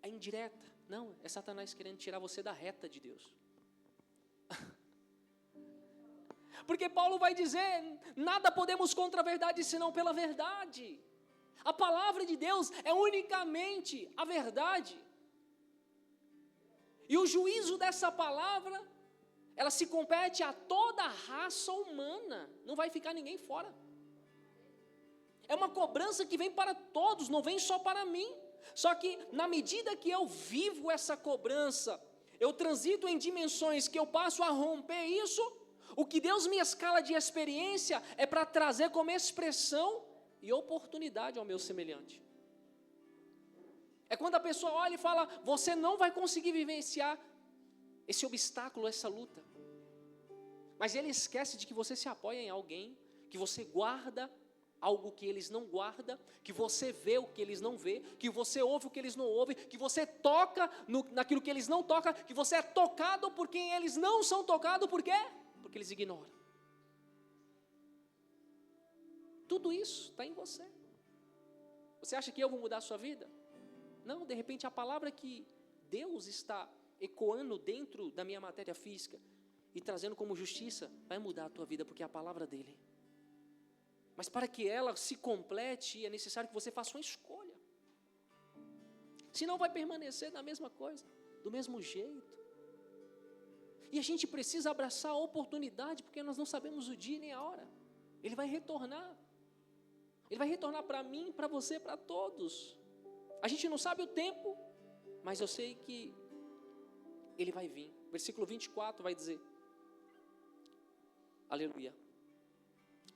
É indireta. Não, é Satanás querendo tirar você da reta de Deus. Porque Paulo vai dizer: nada podemos contra a verdade senão pela verdade. A palavra de Deus é unicamente a verdade. E o juízo dessa palavra, ela se compete a toda a raça humana. Não vai ficar ninguém fora. É uma cobrança que vem para todos, não vem só para mim. Só que na medida que eu vivo essa cobrança, eu transito em dimensões que eu passo a romper isso, o que Deus me escala de experiência é para trazer como expressão e oportunidade ao meu semelhante. É quando a pessoa olha e fala, você não vai conseguir vivenciar esse obstáculo, essa luta. Mas ele esquece de que você se apoia em alguém, que você guarda algo que eles não guardam, que você vê o que eles não vê, que você ouve o que eles não ouvem, que você toca naquilo que eles não tocam, que você é tocado por quem eles não são tocados, por quê? Porque eles ignoram. Tudo isso está em você. Você acha que eu vou mudar a sua vida? Não, de repente a palavra que Deus está ecoando dentro da minha matéria física e trazendo como justiça, vai mudar a tua vida, porque é a palavra dele. Mas para que ela se complete, é necessário que você faça uma escolha. Senão vai permanecer da mesma coisa, do mesmo jeito. E a gente precisa abraçar a oportunidade, porque nós não sabemos o dia nem a hora. Ele vai retornar. Ele vai retornar para mim, para você, para todos. A gente não sabe o tempo, mas eu sei que ele vai vir. Versículo 24 vai dizer, aleluia.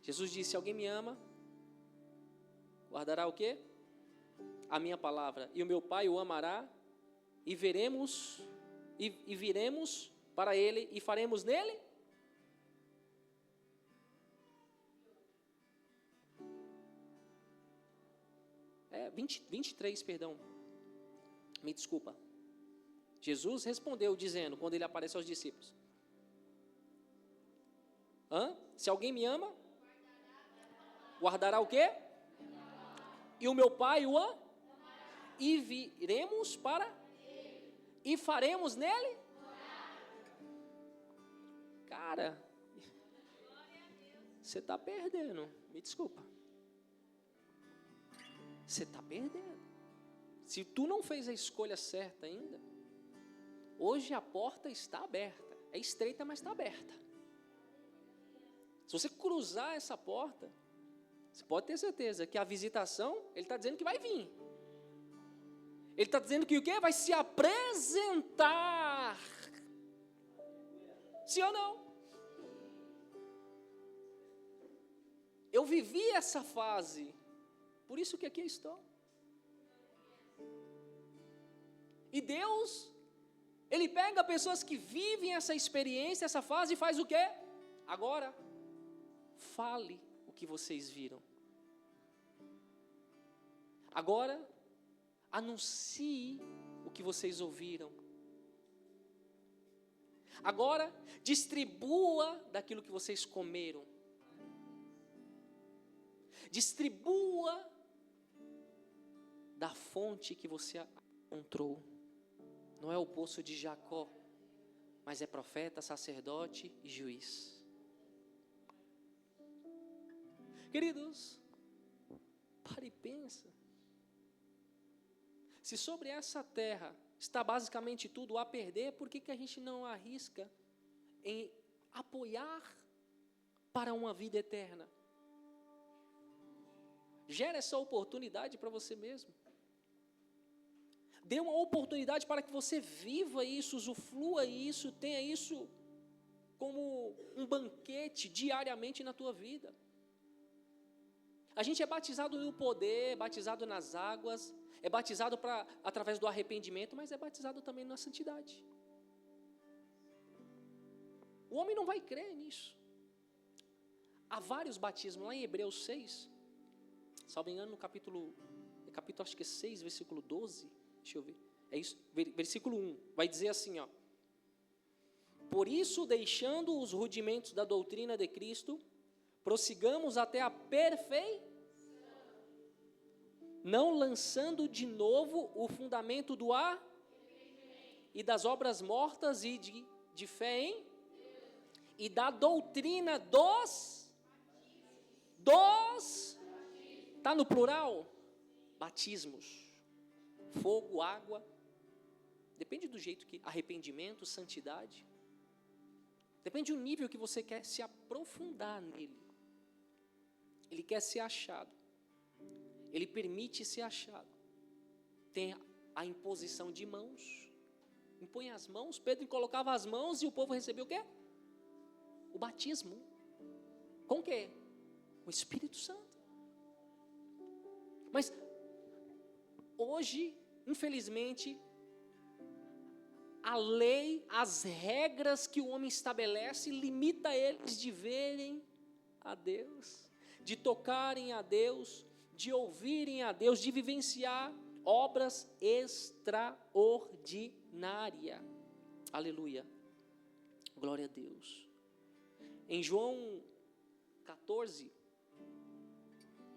Jesus disse, se alguém me ama, guardará o quê? A minha palavra. E o meu Pai o amará, e viremos para ele, e faremos nele. É, 23, perdão. Me desculpa. Jesus respondeu dizendo, quando ele apareceu aos discípulos. Se alguém me ama, guardará o quê? E o meu Pai o ama. E viremos para e faremos nele. Cara, você está perdendo. Me desculpa. Você está perdendo. Se tu não fez a escolha certa ainda, hoje a porta está aberta. É estreita, mas está aberta. Se você cruzar essa porta, você pode ter certeza que a visitação, ele está dizendo que vai vir. Ele está dizendo que o quê? Vai se apresentar. Sim ou não? Eu vivi essa fase, por isso que aqui eu estou. E Deus, Ele pega pessoas que vivem essa experiência, essa fase e faz o quê? Agora, fale o que vocês viram. Agora, anuncie o que vocês ouviram. Agora, distribua daquilo que vocês comeram. Distribua da fonte que você encontrou. Não é o poço de Jacó, mas é profeta, sacerdote e juiz. Queridos, pare e pensa. Se sobre essa terra está basicamente tudo a perder, por que a gente não arrisca em apoiar para uma vida eterna? Gera essa oportunidade para você mesmo. Dê uma oportunidade para que você viva isso, usufrua isso, tenha isso como um banquete diariamente na tua vida. A gente é batizado no poder, é batizado nas águas, é batizado através do arrependimento, mas é batizado também na santidade. O homem não vai crer nisso. Há vários batismos, lá em Hebreus 6, salvo engano, no capítulo acho que é 6, versículo 12, deixa eu ver, é isso, versículo 1, vai dizer assim, ó. Por isso, deixando os rudimentos da doutrina de Cristo, prossigamos até a perfeição, não lançando de novo o fundamento do e das obras mortas e de fé em e da doutrina dos está no plural, batismos, fogo, água, depende do jeito que, arrependimento, santidade, depende do nível que você quer se aprofundar nele. Ele quer ser achado, ele permite ser achado. Tem a imposição de mãos, impõe as mãos. Pedro colocava as mãos e o povo recebeu o quê? O batismo. Com o quê? O Espírito Santo. Mas hoje, infelizmente, a lei, as regras que o homem estabelece, limita eles de verem a Deus, de tocarem a Deus, de ouvirem a Deus, de vivenciar obras extraordinárias. Aleluia. Glória a Deus. Em João 14,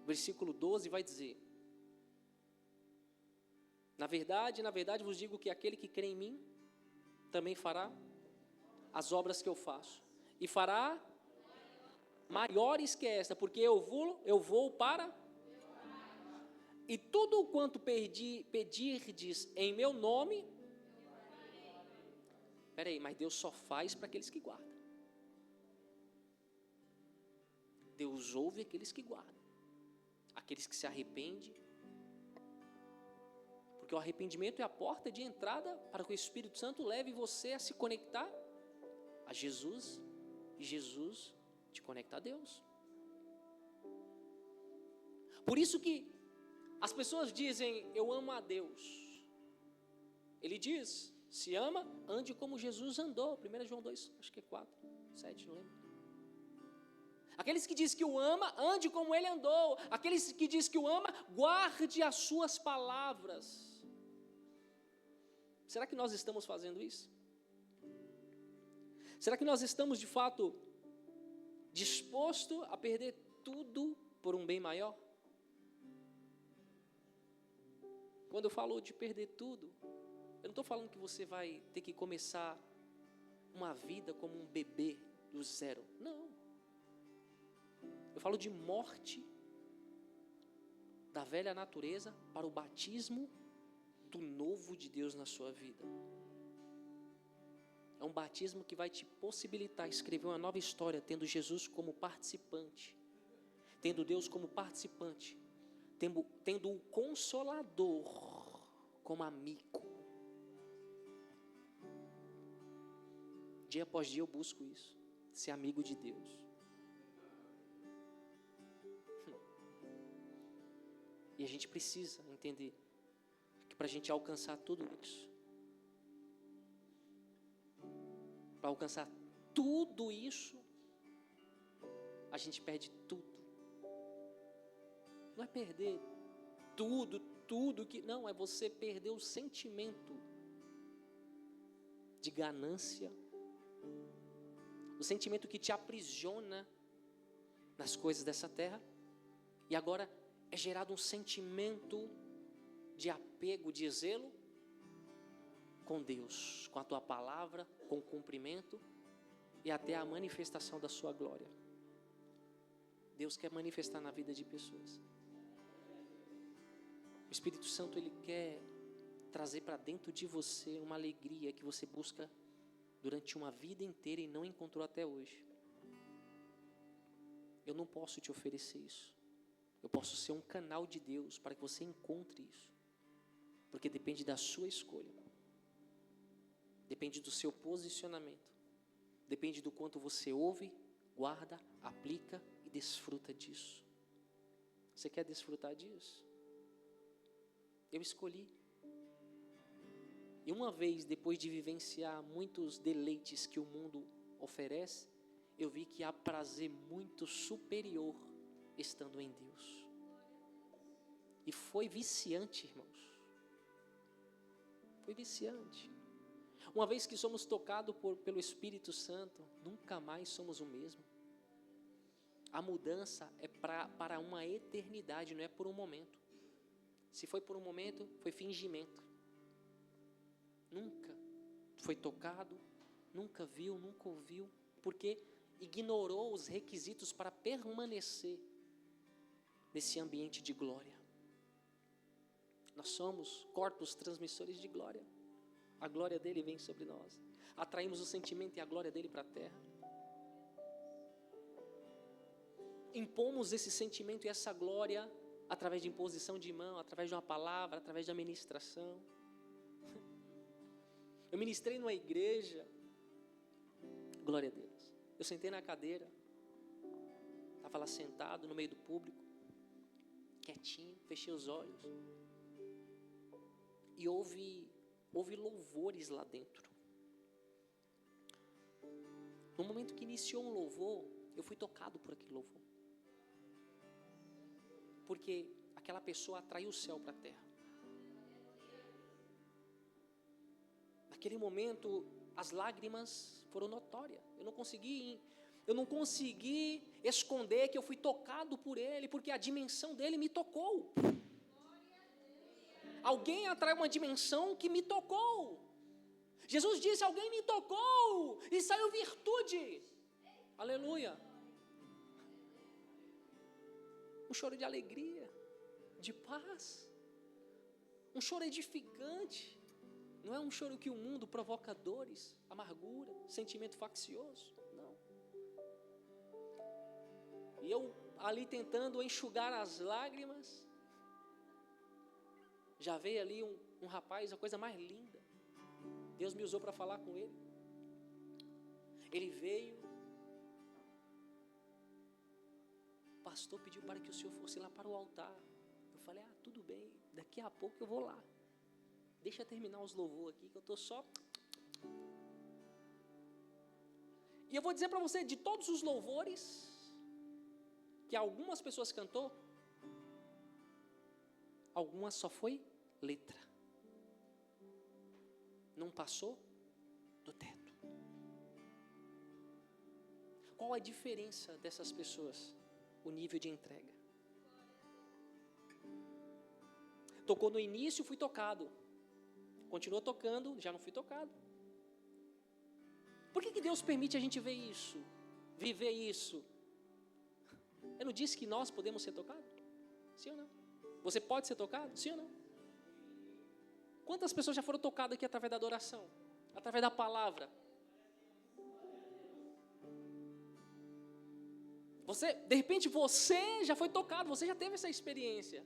versículo 12, vai dizer: na verdade vos digo que aquele que crê em mim, também fará as obras que eu faço, e fará maiores que esta, porque eu vou para... E tudo quanto pedirdes em meu nome... Espera aí, mas Deus só faz para aqueles que guardam. Deus ouve aqueles que guardam, aqueles que se arrependem, porque o arrependimento é a porta de entrada para que o Espírito Santo leve você a se conectar a Jesus, e Jesus te conecta a Deus. Por isso que as pessoas dizem, eu amo a Deus. Ele diz, se ama, ande como Jesus andou. 1 João 2, acho que é 4, 7, não lembro. Aqueles que dizem que o ama, ande como ele andou. Aqueles que dizem que o ama, guarde as suas palavras. Será que nós estamos fazendo isso? Será que nós estamos de fato dispostos a perder tudo por um bem maior? Quando eu falo de perder tudo, eu não estou falando que você vai ter que começar uma vida como um bebê do zero. Não. Eu falo de morte da velha natureza para o batismo do novo de Deus na sua vida. É um batismo que vai te possibilitar escrever uma nova história, tendo Jesus como participante, tendo Deus como participante, tendo o Consolador como amigo. Dia após dia eu busco isso, ser amigo de Deus. E a gente precisa entender que para a gente alcançar tudo isso, para alcançar tudo isso, a gente perde tudo. Não é perder tudo que... Não, é você perder o sentimento de ganância, o sentimento que te aprisiona nas coisas dessa terra, e agora é gerado um sentimento de apego, de zelo com Deus, com a tua palavra, com o cumprimento e até a manifestação da sua glória. Deus quer manifestar na vida de pessoas. O Espírito Santo, Ele quer trazer para dentro de você uma alegria que você busca durante uma vida inteira e não encontrou até hoje. Eu não posso te oferecer isso. Eu posso ser um canal de Deus para que você encontre isso, porque depende da sua escolha, depende do seu posicionamento, depende do quanto você ouve, guarda, aplica e desfruta disso. Você quer desfrutar disso? Eu escolhi. E uma vez, depois de vivenciar muitos deleites que o mundo oferece, eu vi que há prazer muito superior estando em Deus. E foi viciante, irmãos. Foi viciante. Uma vez que somos tocados pelo Espírito Santo, nunca mais somos o mesmo. A mudança é para uma eternidade, não é por um momento. Se foi por um momento, foi fingimento. Nunca foi tocado, nunca viu, nunca ouviu, porque ignorou os requisitos para permanecer nesse ambiente de glória. Nós somos corpos transmissores de glória. A glória dele vem sobre nós. Atraímos o sentimento e a glória dele para a terra. Impomos esse sentimento e essa glória através de imposição de mão, através de uma palavra, através de administração. Eu ministrei numa igreja, glória a Deus. Eu sentei na cadeira, estava lá sentado no meio do público, quietinho, fechei os olhos. E houve louvores lá dentro. No momento que iniciou um louvor, eu fui tocado por aquele louvor. Porque aquela pessoa atraiu o céu para a terra. Naquele momento, as lágrimas foram notórias. Eu não consegui esconder que eu fui tocado por ele, porque a dimensão dele me tocou. Alguém atraiu uma dimensão que me tocou. Jesus disse: alguém me tocou e saiu virtude. Aleluia. Um choro de alegria, de paz, um choro edificante. Não é um choro que o mundo provoca dores, amargura, sentimento faccioso, não. E eu ali tentando enxugar as lágrimas, já veio ali um rapaz, a coisa mais linda. Deus me usou para falar com ele. Ele veio. O pastor pediu para que o senhor fosse lá para o altar. Eu falei: tudo bem, daqui a pouco eu vou lá. Deixa eu terminar os louvores aqui, que eu estou só... E eu vou dizer para você, de todos os louvores que algumas pessoas cantou, algumas só foi letra. Não passou do teto. Qual a diferença dessas pessoas? O nível de entrega. Tocou no início, fui tocado. Continuou tocando, já não fui tocado. Por que Deus permite a gente ver isso? Viver isso? Eu não disse que nós podemos ser tocados? Sim ou não? Você pode ser tocado? Sim ou não? Quantas pessoas já foram tocadas aqui através da adoração? Através da palavra? De repente você já foi tocado, você já teve essa experiência.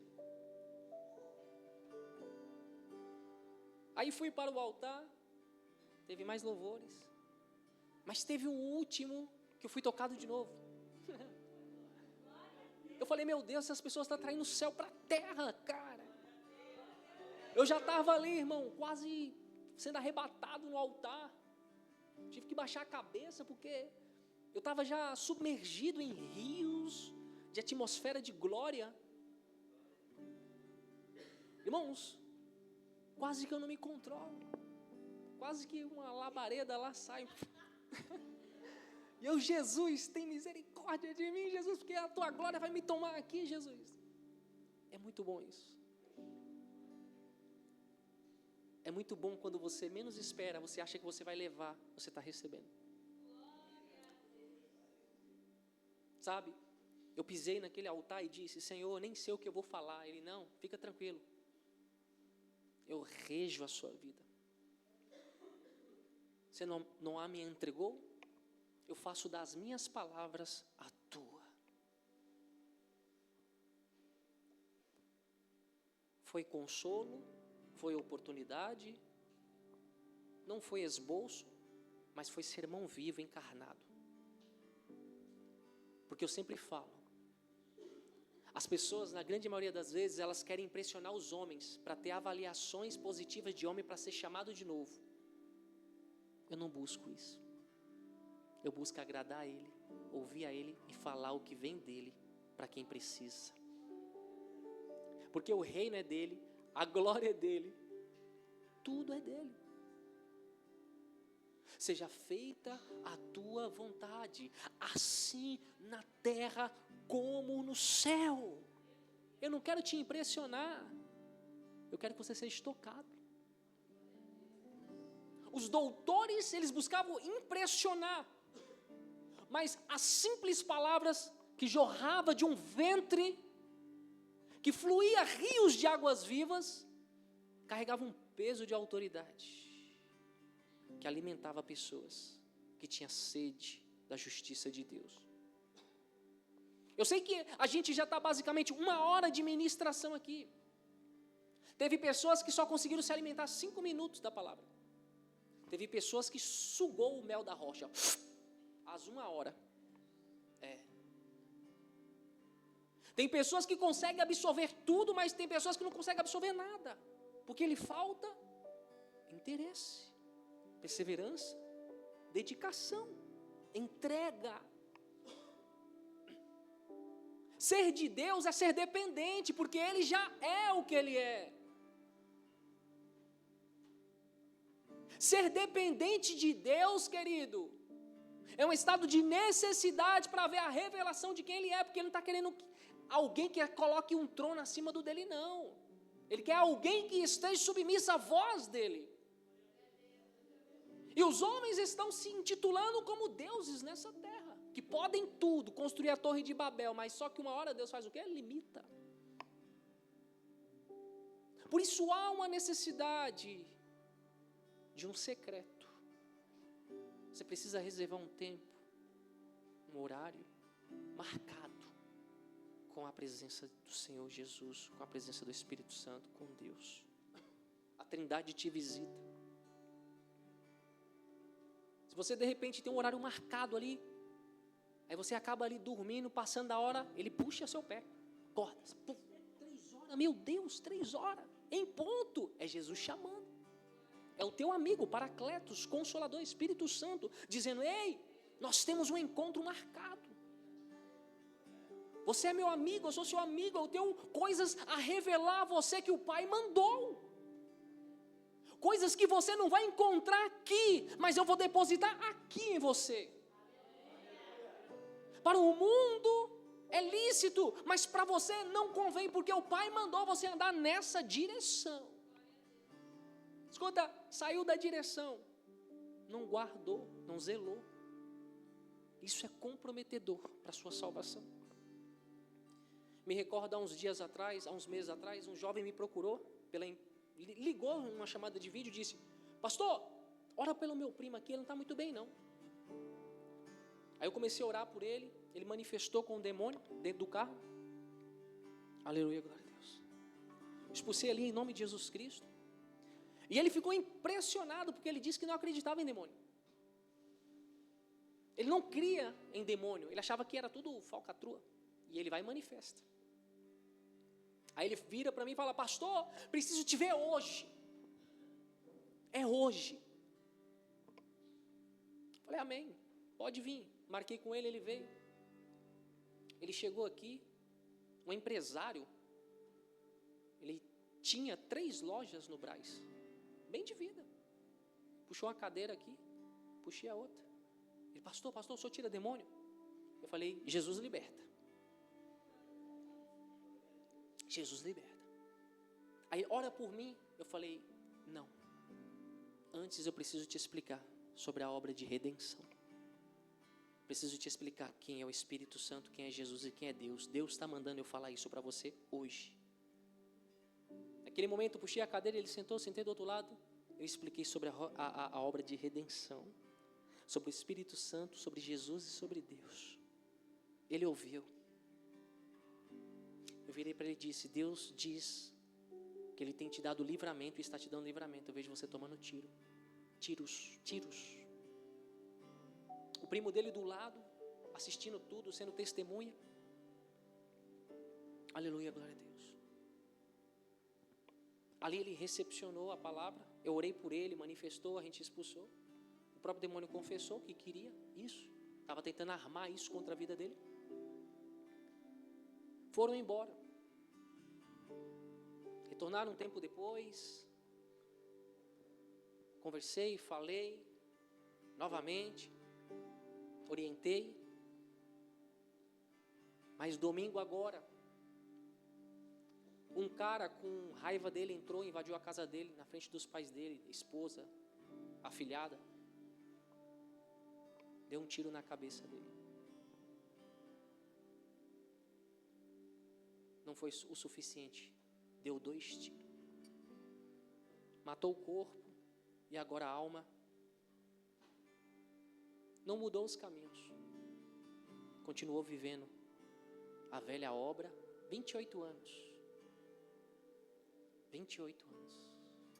Aí fui para o altar, teve mais louvores, mas teve um último que eu fui tocado de novo. Eu falei: meu Deus, essas pessoas estão traindo o céu para a terra, cara. Eu já estava ali, irmão, quase sendo arrebatado no altar. Tive que baixar a cabeça, porque eu estava já submergido em rios de atmosfera de glória. Irmãos, quase que eu não me controlo. Quase que uma labareda lá sai. E eu: Jesus, tem misericórdia de mim, Jesus, porque a tua glória vai me tomar aqui, Jesus. É muito bom isso. É muito bom quando você menos espera, você acha que você vai levar, você está recebendo. Sabe? Eu pisei naquele altar e disse: Senhor, nem sei o que eu vou falar. Ele: não, fica tranquilo. Eu rejo a sua vida. Você não a me entregou? Eu faço das minhas palavras a tua. Foi consolo, foi oportunidade, não foi esboço, mas foi sermão vivo, encarnado. Porque eu sempre falo, as pessoas, na grande maioria das vezes, elas querem impressionar os homens para ter avaliações positivas de homem para ser chamado de novo. Eu não busco isso. Eu busco agradar a Ele, ouvir a Ele e falar o que vem dEle para quem precisa. Porque o reino é dEle, a glória é dEle, tudo é dEle. Seja feita a tua vontade, assim na terra como no céu. Eu não quero te impressionar, eu quero que você seja tocado. Os doutores, eles buscavam impressionar, mas as simples palavras que jorrava de um ventre, que fluía rios de águas vivas, carregavam um peso de autoridade, que alimentava pessoas que tinham sede da justiça de Deus. Eu sei que a gente já está basicamente 1 hora de ministração aqui. Teve pessoas que só conseguiram se alimentar 5 minutos da palavra. Teve pessoas que sugou o mel da rocha, às 1 hora. Tem pessoas que conseguem absorver tudo, mas tem pessoas que não conseguem absorver nada, porque lhe falta interesse, perseverança, dedicação, entrega. Ser de Deus é ser dependente, porque Ele já é o que Ele é. Ser dependente de Deus, querido, é um estado de necessidade para ver a revelação de quem Ele é, porque Ele não está querendo alguém que coloque um trono acima do dele, não. Ele quer alguém que esteja submisso à voz dele. E os homens estão se intitulando como deuses nessa terra, que podem tudo, construir a torre de Babel, mas só que uma hora Deus faz o quê? Ele limita. Por isso há uma necessidade de um secreto. Você precisa reservar um tempo, um horário marcado com a presença do Senhor Jesus, com a presença do Espírito Santo, com Deus. A Trindade te visita. Se você de repente tem um horário marcado ali, aí você acaba ali dormindo, passando a hora, Ele puxa seu pé, acorda, 3 horas, meu Deus, 3 horas, em ponto, é Jesus chamando. É o teu amigo, Paracletos, Consolador, Espírito Santo, dizendo, ei, nós temos um encontro marcado. Você é meu amigo, eu sou seu amigo, eu tenho coisas a revelar a você que o Pai mandou. Coisas que você não vai encontrar aqui, mas eu vou depositar aqui em você. Para o mundo é lícito, mas para você não convém, porque o Pai mandou você andar nessa direção. Escuta, saiu da direção, não guardou, não zelou. Isso é comprometedor para a sua salvação. Me recordo há uns dias atrás, há uns meses atrás, um jovem me procurou, ligou numa chamada de vídeo e disse, pastor, ora pelo meu primo aqui, ele não está muito bem não. Aí eu comecei a orar por ele, ele manifestou com o demônio dentro do carro. Aleluia, glória a Deus. Expulsei ali em nome de Jesus Cristo. E ele ficou impressionado, porque ele disse que não acreditava em demônio. Ele não cria em demônio, ele achava que era tudo falcatrua. E ele vai e manifesta. Aí ele vira para mim e fala, pastor, preciso te ver hoje. É hoje. Falei, amém, pode vir. Marquei com ele, ele veio. Ele chegou aqui, um empresário, ele tinha 3 lojas no Brás, bem de vida. Puxou uma cadeira aqui, puxei a outra. Ele, pastor, o senhor tira demônio? Eu falei, Jesus liberta. Jesus liberta. Aí ora por mim, eu falei, não. Antes eu preciso te explicar sobre a obra de redenção. Preciso te explicar quem é o Espírito Santo, quem é Jesus e quem é Deus. Deus está mandando eu falar isso para você hoje. Naquele momento eu puxei a cadeira, ele sentou, sentei do outro lado. Eu expliquei sobre a obra de redenção, sobre o Espírito Santo, sobre Jesus e sobre Deus. Ele ouviu. Eu virei para ele e disse, Deus diz que Ele tem te dado livramento e está te dando livramento. Eu vejo você tomando tiros. O primo dele do lado, assistindo tudo, sendo testemunha. Aleluia, glória a Deus. Ali ele recepcionou a palavra, eu orei por ele, manifestou, a gente expulsou. O próprio demônio confessou que queria isso, estava tentando armar isso contra a vida dele. Foram embora. Retornaram um tempo depois. Conversei, falei novamente, orientei. Mas domingo agora, um cara com raiva dele entrou, invadiu a casa dele, na frente dos pais dele, esposa, afilhada. Deu um tiro na cabeça dele. Não foi o suficiente. Deu 2 tiros. Matou o corpo e agora a alma não mudou os caminhos. Continuou vivendo a velha obra, 28 anos. 28 anos.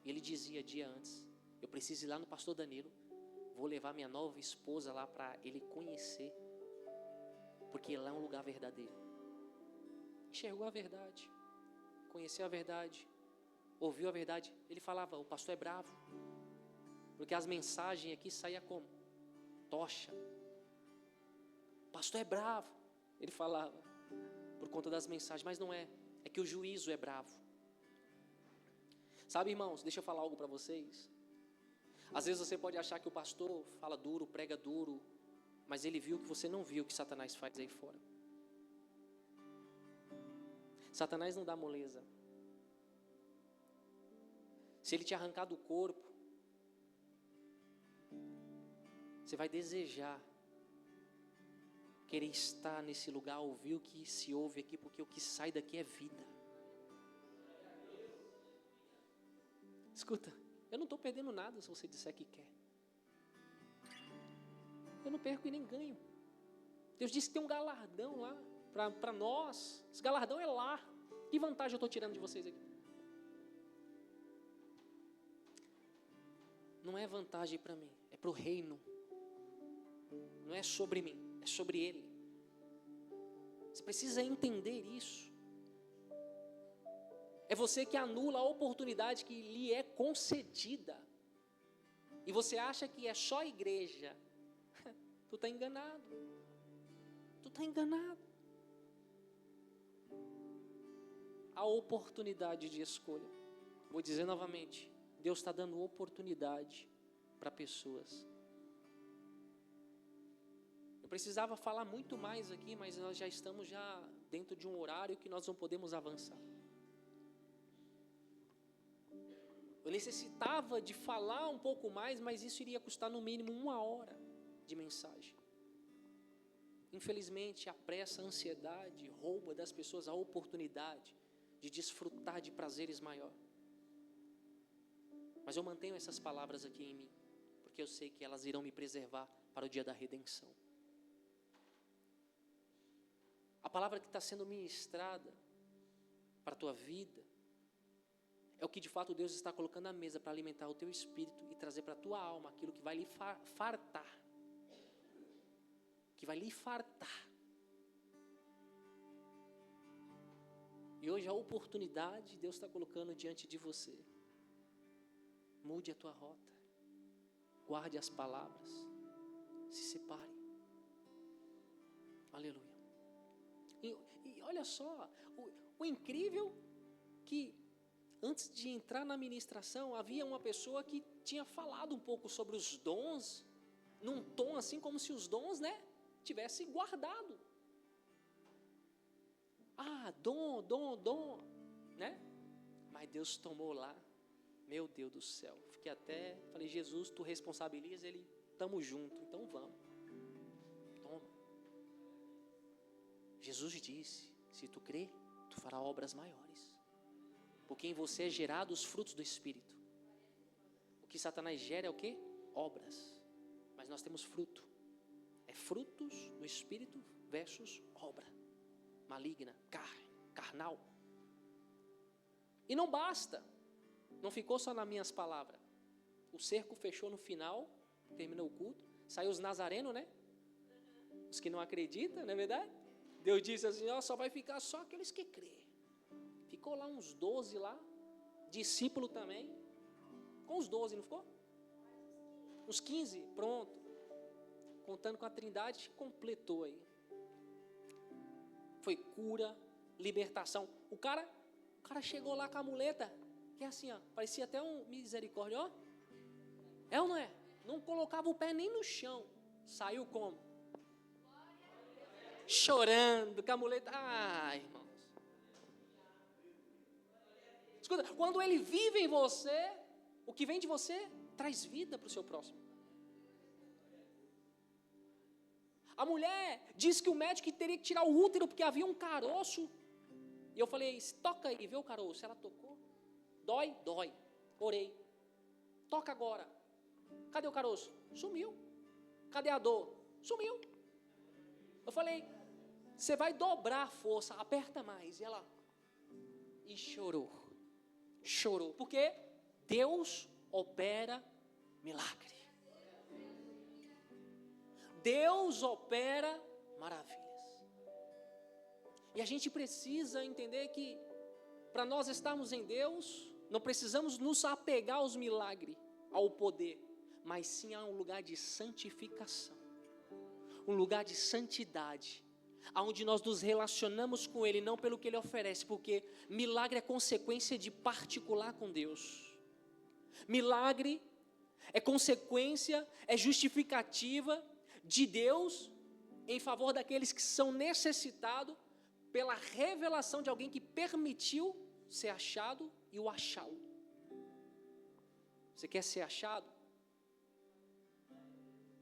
E ele dizia dia antes, Eu preciso ir lá no pastor Danilo. Vou levar minha nova esposa lá para ele conhecer. Porque lá é um lugar verdadeiro. Enxergou a verdade. Conheceu a verdade. Ouviu a verdade. Ele falava, o pastor é bravo. Porque as mensagens aqui saíam como? Tocha. O pastor é bravo. Ele falava. Por conta das mensagens. Mas não é. É que o juízo é bravo. Sabe, irmãos, deixa eu falar algo para vocês. Às vezes você pode achar que o pastor fala duro, prega duro, mas ele viu que você não viu o que Satanás faz aí fora. Satanás não dá moleza. Se ele te arrancar do corpo, você vai desejar querer estar nesse lugar, ouvir o que se ouve aqui, porque o que sai daqui é vida. Escuta, eu não estou perdendo nada se você disser que quer. Eu não perco e nem ganho. Deus disse que tem um galardão lá para nós. Esse galardão é lá. Que vantagem eu estou tirando de vocês aqui? Não é vantagem para mim, é para o reino. Não é sobre mim, é sobre Ele. Você precisa entender isso. É você que anula a oportunidade que lhe é concedida. E você acha que é só a igreja. Tu está enganado. Tu está enganado. A oportunidade de escolha. Vou dizer novamente. Deus está dando oportunidade para pessoas. Eu precisava falar muito mais aqui, mas nós já estamos dentro de um horário que nós não podemos avançar. Eu necessitava de falar um pouco mais, mas isso iria custar no mínimo 1 hora de mensagem. Infelizmente, a pressa, a ansiedade rouba das pessoas a oportunidade de desfrutar de prazeres maiores. Mas eu mantenho essas palavras aqui em mim, porque eu sei que elas irão me preservar para o dia da redenção. A palavra que está sendo ministrada para a tua vida é o que de fato Deus está colocando à mesa para alimentar o teu espírito e trazer para a tua alma aquilo que vai lhe fartar. Que vai lhe fartar. E hoje a oportunidade Deus está colocando diante de você. Mude a tua rota. Guarde as palavras. Se separe. Aleluia. E olha só, o incrível que antes de entrar na ministração, havia uma pessoa que tinha falado um pouco sobre os dons, num tom assim como se os dons, tivessem guardado. Dom, Mas Deus tomou lá, meu Deus do céu, falei, Jesus, tu responsabiliza ele, tamo junto, então vamos, toma. Jesus disse, se tu crer, tu farás obras maiores. Porque em você é gerado os frutos do Espírito. O que Satanás gera é o quê? Obras. Mas nós temos fruto. É frutos do Espírito versus obra. Maligna, carnal. E não basta. Não ficou só nas minhas palavras. O cerco fechou no final, terminou o culto. Saiu os nazarenos, Os que não acreditam, não é verdade? Deus disse assim, só vai ficar só aqueles que crêem. Ficou lá uns 12 lá, discípulo também, com os 12, não ficou? Uns 15, pronto. Contando com a Trindade, completou aí. Foi cura, libertação. O cara chegou lá com a muleta, que é assim, parecia até um misericórdia, É ou não é? Não colocava o pé nem no chão. Saiu como? Chorando, com a muleta. Irmãos. Escuta, quando ele vive em você, o que vem de você traz vida para o seu próximo. A mulher disse que o médico teria que tirar o útero porque havia um caroço. E eu falei, toca aí, vê o caroço. Ela tocou. Dói? Dói. Orei. Toca agora. Cadê o caroço? Sumiu. Cadê a dor? Sumiu. Eu falei, você vai dobrar a força, aperta mais. E chorou. Chorou. Porque Deus opera milagre. Deus opera maravilhas. E a gente precisa entender que para nós estarmos em Deus, não precisamos nos apegar aos milagres, ao poder, mas sim a um lugar de santificação, um lugar de santidade, onde nós nos relacionamos com Ele, não pelo que Ele oferece, porque milagre é consequência de particular com Deus. Milagre é consequência, é justificativa de Deus em favor daqueles que são necessitados pela revelação de alguém que permitiu ser achado e o achá-lo. Você quer ser achado?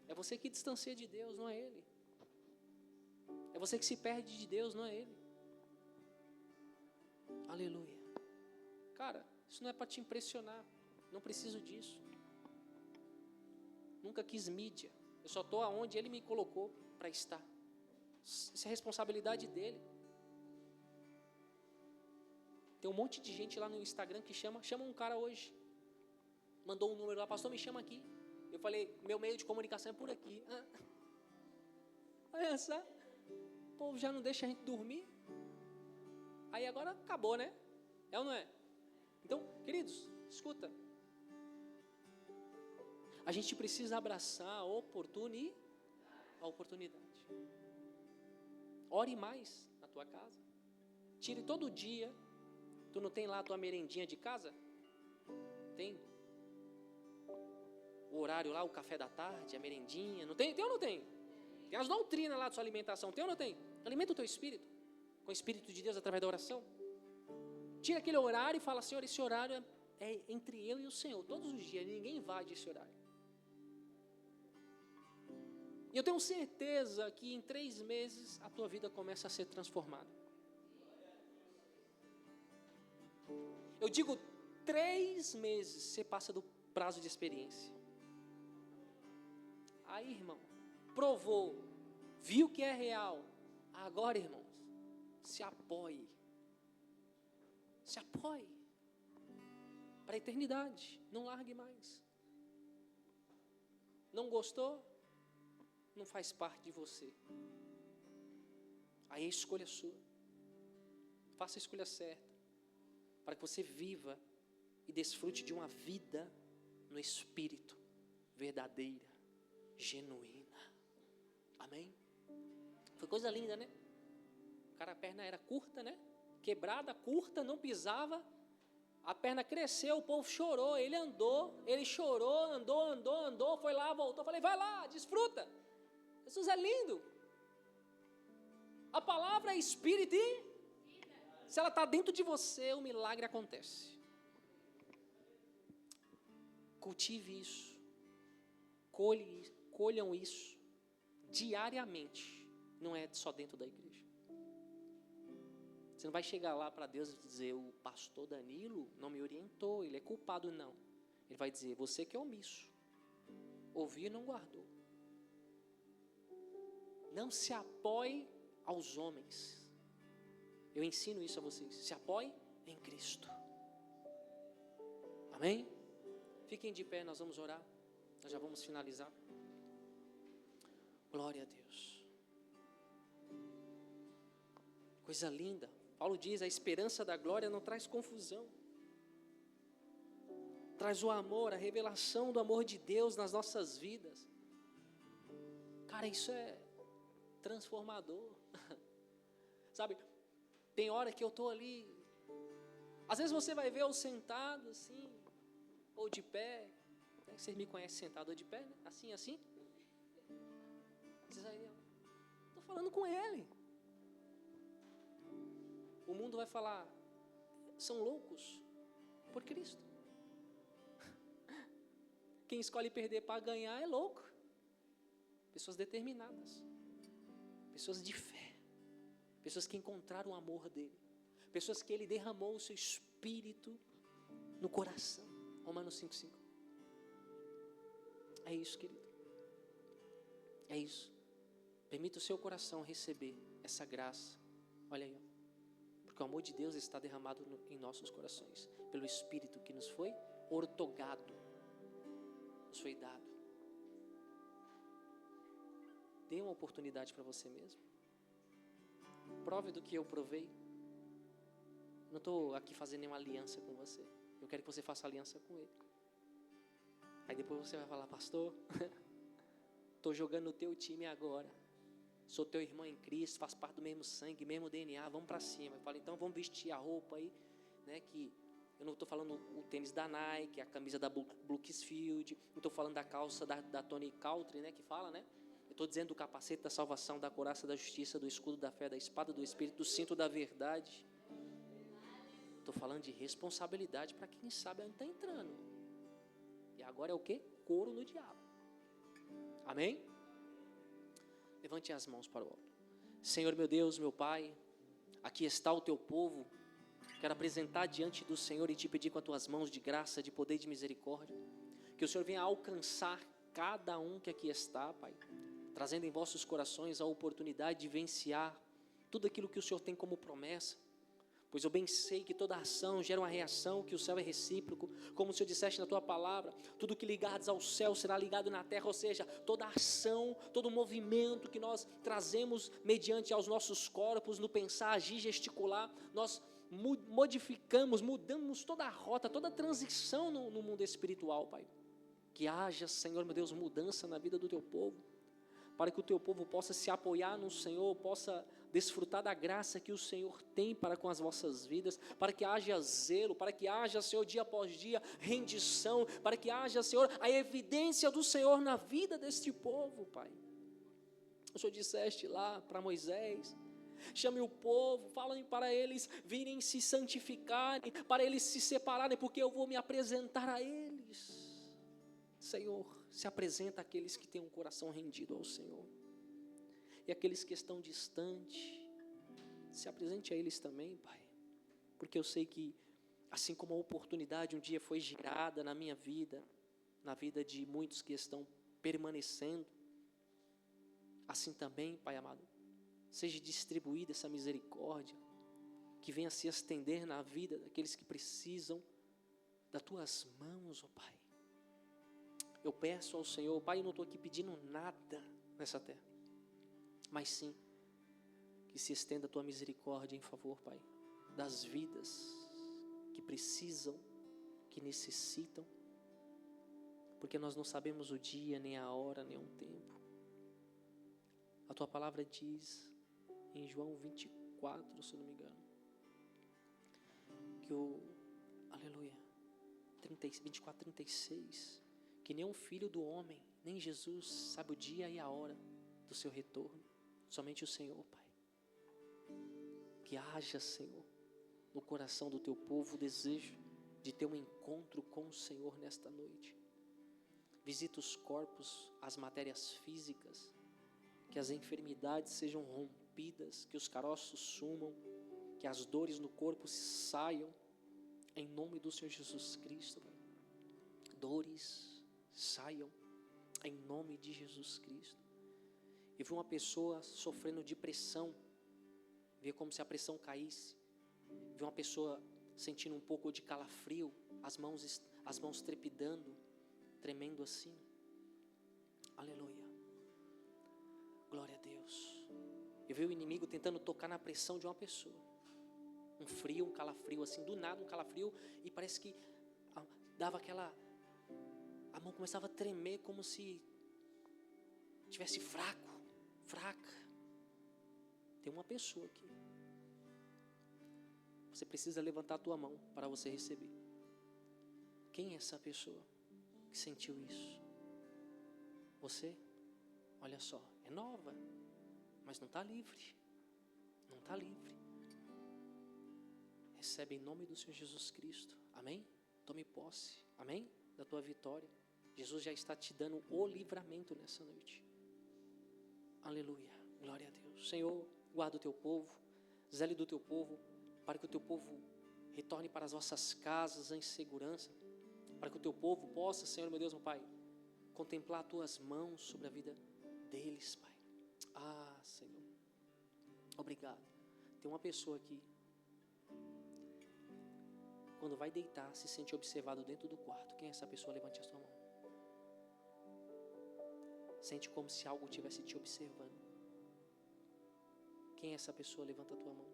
É você que distancia de Deus, não é Ele. É você que se perde de Deus, não é Ele. Aleluia. Cara, isso não é para te impressionar. Não preciso disso. Nunca quis mídia. Eu só estou aonde Ele me colocou para estar. Isso é responsabilidade dEle. Tem um monte de gente lá no Instagram que chama um cara hoje. Mandou um número lá, pastor, me chama aqui. Eu falei, meu meio de comunicação é por aqui. Olha só. O povo já não deixa a gente dormir. Aí agora acabou, né? É ou não é? Então, queridos, escuta. A gente precisa abraçar a oportunidade. Ore mais na tua casa. Tire todo dia. Tu não tem lá a tua merendinha de casa? Tem? O horário lá, o café da tarde, a merendinha. Não tem? Tem ou não tem? Tem as doutrinas lá da sua alimentação. Tem ou não tem? Alimenta o teu espírito. Com o Espírito de Deus através da oração. Tira aquele horário e fala, Senhor, esse horário é entre eu e o Senhor. Todos os dias, ninguém invade esse horário. E eu tenho certeza que em 3 meses a tua vida começa a ser transformada. Eu digo 3 meses você passa do prazo de experiência. Aí, irmão, provou, viu que é real. Agora, irmãos, se apoie. Se apoie. Para a eternidade. Não largue mais. Não gostou? Não faz parte de você. Aí a escolha é sua. Faça a escolha certa. Para que você viva e desfrute de uma vida no Espírito, verdadeira, genuína. Amém? Foi coisa linda, né? O cara, a perna era curta, né? Quebrada, curta, não pisava. A perna cresceu, o povo chorou, ele andou, ele chorou, andou, foi lá, voltou. Falei, vai lá, desfruta. Jesus é lindo. A palavra é Espírito e se ela está dentro de você, o milagre acontece. Cultive isso. Colham isso diariamente. Não é só dentro da igreja. Você não vai chegar lá para Deus e dizer, o pastor Danilo não me orientou, ele é culpado, não. Ele vai dizer, você que é omisso. Ouviu e não guardou. Não se apoie aos homens. Eu ensino isso a vocês. Se apoie em Cristo. Amém? Fiquem de pé, nós vamos orar. Nós já vamos finalizar. Glória a Deus. Coisa linda. Paulo diz, a esperança da glória não traz confusão. Traz o amor, a revelação do amor de Deus nas nossas vidas. Cara, isso é transformador. Sabe, tem hora que eu estou ali. Às vezes você vai ver eu sentado assim, ou de pé. Vocês me conhecem sentado ou de pé, né? Assim. Diz aí, estou falando com ele. O mundo vai falar, são loucos por Cristo. Quem escolhe perder para ganhar é louco. Pessoas determinadas. Pessoas de fé. Pessoas que encontraram o amor dele. Pessoas que ele derramou o seu espírito no coração. Romanos 5:5. É isso, querido. É isso. Permita o seu coração receber essa graça. Olha aí, ó. Porque o amor de Deus está derramado em nossos corações. Pelo Espírito que nos foi ortogado. nos foi dado. Dê uma oportunidade para você mesmo. Prove do que eu provei. Não estou aqui fazendo nenhuma aliança com você. Eu quero que você faça aliança com Ele. Aí depois você vai falar, pastor, estou jogando no teu time agora. Sou teu irmão em Cristo, faço parte do mesmo sangue, mesmo DNA, vamos para cima. Eu falo, então vamos vestir a roupa aí, né, que eu não estou falando o tênis da Nike, a camisa da Brooksfield, não estou falando da calça da Tony Country, né, que fala, né? Eu estou dizendo do capacete da salvação, da couraça da justiça, do escudo da fé, da espada do Espírito, do cinto da verdade. Estou falando de responsabilidade para quem sabe onde está entrando. E agora é o quê? Couro no diabo. Amém? Levante as mãos para o alto. Senhor meu Deus, meu Pai, aqui está o teu povo. Quero apresentar diante do Senhor e te pedir com as tuas mãos de graça, de poder e de misericórdia, que o Senhor venha alcançar cada um que aqui está, Pai, trazendo em vossos corações a oportunidade de vivenciar tudo aquilo que o Senhor tem como promessa. Pois eu bem sei que toda ação gera uma reação, que o céu é recíproco, como o Senhor disseste na tua palavra, tudo que ligares ao céu será ligado na terra, ou seja, toda ação, todo movimento que nós trazemos mediante aos nossos corpos, no pensar, agir, gesticular, nós mudamos toda a rota, toda a transição no mundo espiritual, Pai. Que haja, Senhor, meu Deus, mudança na vida do teu povo, para que o teu povo possa se apoiar no Senhor, possa desfrutar da graça que o Senhor tem para com as vossas vidas, para que haja zelo, para que haja, Senhor, dia após dia, rendição, para que haja, Senhor, a evidência do Senhor na vida deste povo, Pai. O Senhor disseste lá para Moisés, chame o povo, falem para eles virem se santificarem, para eles se separarem, porque eu vou me apresentar a eles. Senhor, se apresenta àqueles que têm um coração rendido ao Senhor. E aqueles que estão distantes, se apresente a eles também, Pai. Porque eu sei que, assim como a oportunidade um dia foi gerada na minha vida, na vida de muitos que estão permanecendo, assim também, Pai amado, seja distribuída essa misericórdia, que venha se estender na vida daqueles que precisam das tuas mãos, ó Pai. Eu peço ao Senhor, Pai, eu não estou aqui pedindo nada nessa terra, mas sim, que se estenda a tua misericórdia em favor, Pai, das vidas que precisam, que necessitam, porque nós não sabemos o dia, nem a hora, nem o tempo. A tua palavra diz, em João 24, se eu não me engano, que aleluia, 24, 36, que nem um filho do homem, nem Jesus sabe o dia e a hora do seu retorno, somente o Senhor, Pai. Que haja, Senhor, no coração do teu povo o desejo de ter um encontro com o Senhor nesta noite. Visita os corpos, as matérias físicas, que as enfermidades sejam rompidas, que os caroços sumam, que as dores no corpo saiam, em nome do Senhor Jesus Cristo, Pai. Dores saiam, em nome de Jesus Cristo. Eu vi uma pessoa sofrendo de pressão, vi como se a pressão caísse, vi uma pessoa sentindo um pouco de calafrio, as mãos trepidando, tremendo assim. Aleluia, glória a Deus. Eu vi o inimigo tentando tocar na pressão de uma pessoa, um frio, um calafrio assim, do nada um calafrio, e parece que dava a mão começava a tremer como se estivesse fraca. Tem uma pessoa aqui, você precisa levantar a tua mão para você receber. Quem é essa pessoa que sentiu isso? Você? Olha só, é nova, mas não está livre, não está livre. Recebe em nome do Senhor Jesus Cristo, amém? Tome posse, amém? Da tua vitória. Jesus já está te dando o livramento nessa noite. Aleluia, glória a Deus. Senhor, guarda o teu povo, zele do teu povo, para que o teu povo retorne para as vossas casas em segurança, para que o teu povo possa, Senhor, meu Deus, meu Pai, contemplar as tuas mãos sobre a vida deles, Pai. Ah, Senhor, obrigado. Tem uma pessoa aqui, quando vai deitar, se sente observado dentro do quarto. Quem é essa pessoa? Levante a sua mão. Sente como se algo estivesse te observando. Quem é essa pessoa? Levanta a tua mão.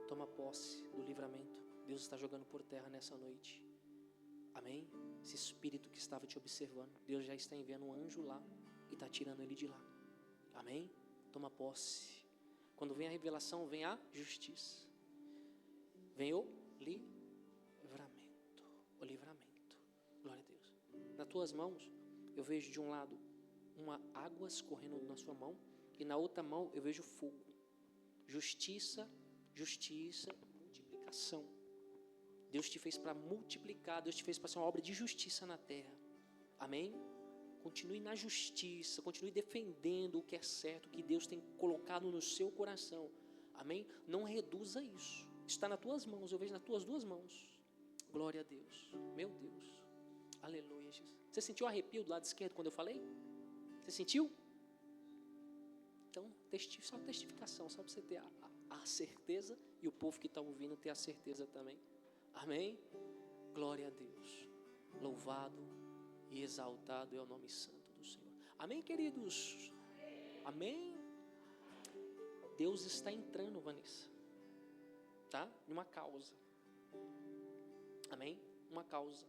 Toma posse do livramento. Deus está jogando por terra nessa noite. Amém? Esse espírito que estava te observando, Deus já está enviando um anjo lá e está tirando ele de lá. Amém? Toma posse. Quando vem a revelação, vem a justiça. Vem o livramento. O livramento. Glória a Deus. Nas tuas mãos, eu vejo de um lado uma água escorrendo na sua mão e na outra mão eu vejo fogo. Justiça, justiça, multiplicação. Deus te fez para multiplicar, Deus te fez para ser uma obra de justiça na terra. Amém? Continue na justiça, continue defendendo o que é certo, o que Deus tem colocado no seu coração. Amém? Não reduza isso. Está nas tuas mãos, eu vejo nas tuas duas mãos. Glória a Deus. Meu Deus. Aleluia, Jesus. Você sentiu arrepio do lado esquerdo quando eu falei? Você sentiu? Então, só testificação, só para você ter a certeza e o povo que está ouvindo ter a certeza também. Amém? Glória a Deus. Louvado e exaltado é o nome santo do Senhor. Amém, queridos? Amém? Deus está entrando, Vanessa. Tá? Numa causa. Amém? Uma causa.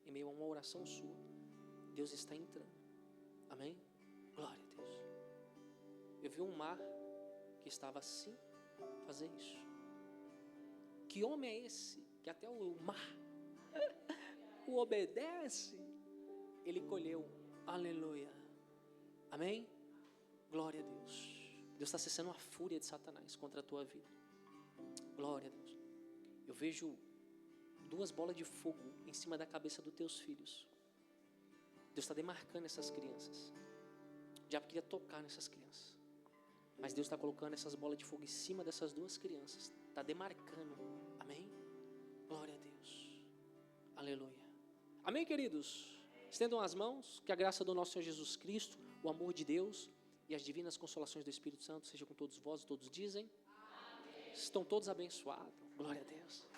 Em meio a uma oração sua. Deus está entrando. Amém? Glória a Deus. Eu vi um mar que estava assim, fazer isso. Que homem é esse? Que até o mar o obedece. Ele colheu. Aleluia. Amém? Glória a Deus. Deus está cessando a fúria de Satanás contra a tua vida. Glória a Deus. Eu vejo 2 bolas de fogo em cima da cabeça dos teus filhos. Deus está demarcando essas crianças. O diabo queria tocar nessas crianças. Mas Deus está colocando essas bolas de fogo em cima dessas 2 crianças. Está demarcando. Amém? Glória a Deus. Aleluia. Amém, queridos? Estendam as mãos. Que a graça do nosso Senhor Jesus Cristo, o amor de Deus e as divinas consolações do Espírito Santo seja com todos vós. Todos dizem. Amém. Estão todos abençoados. Glória a Deus.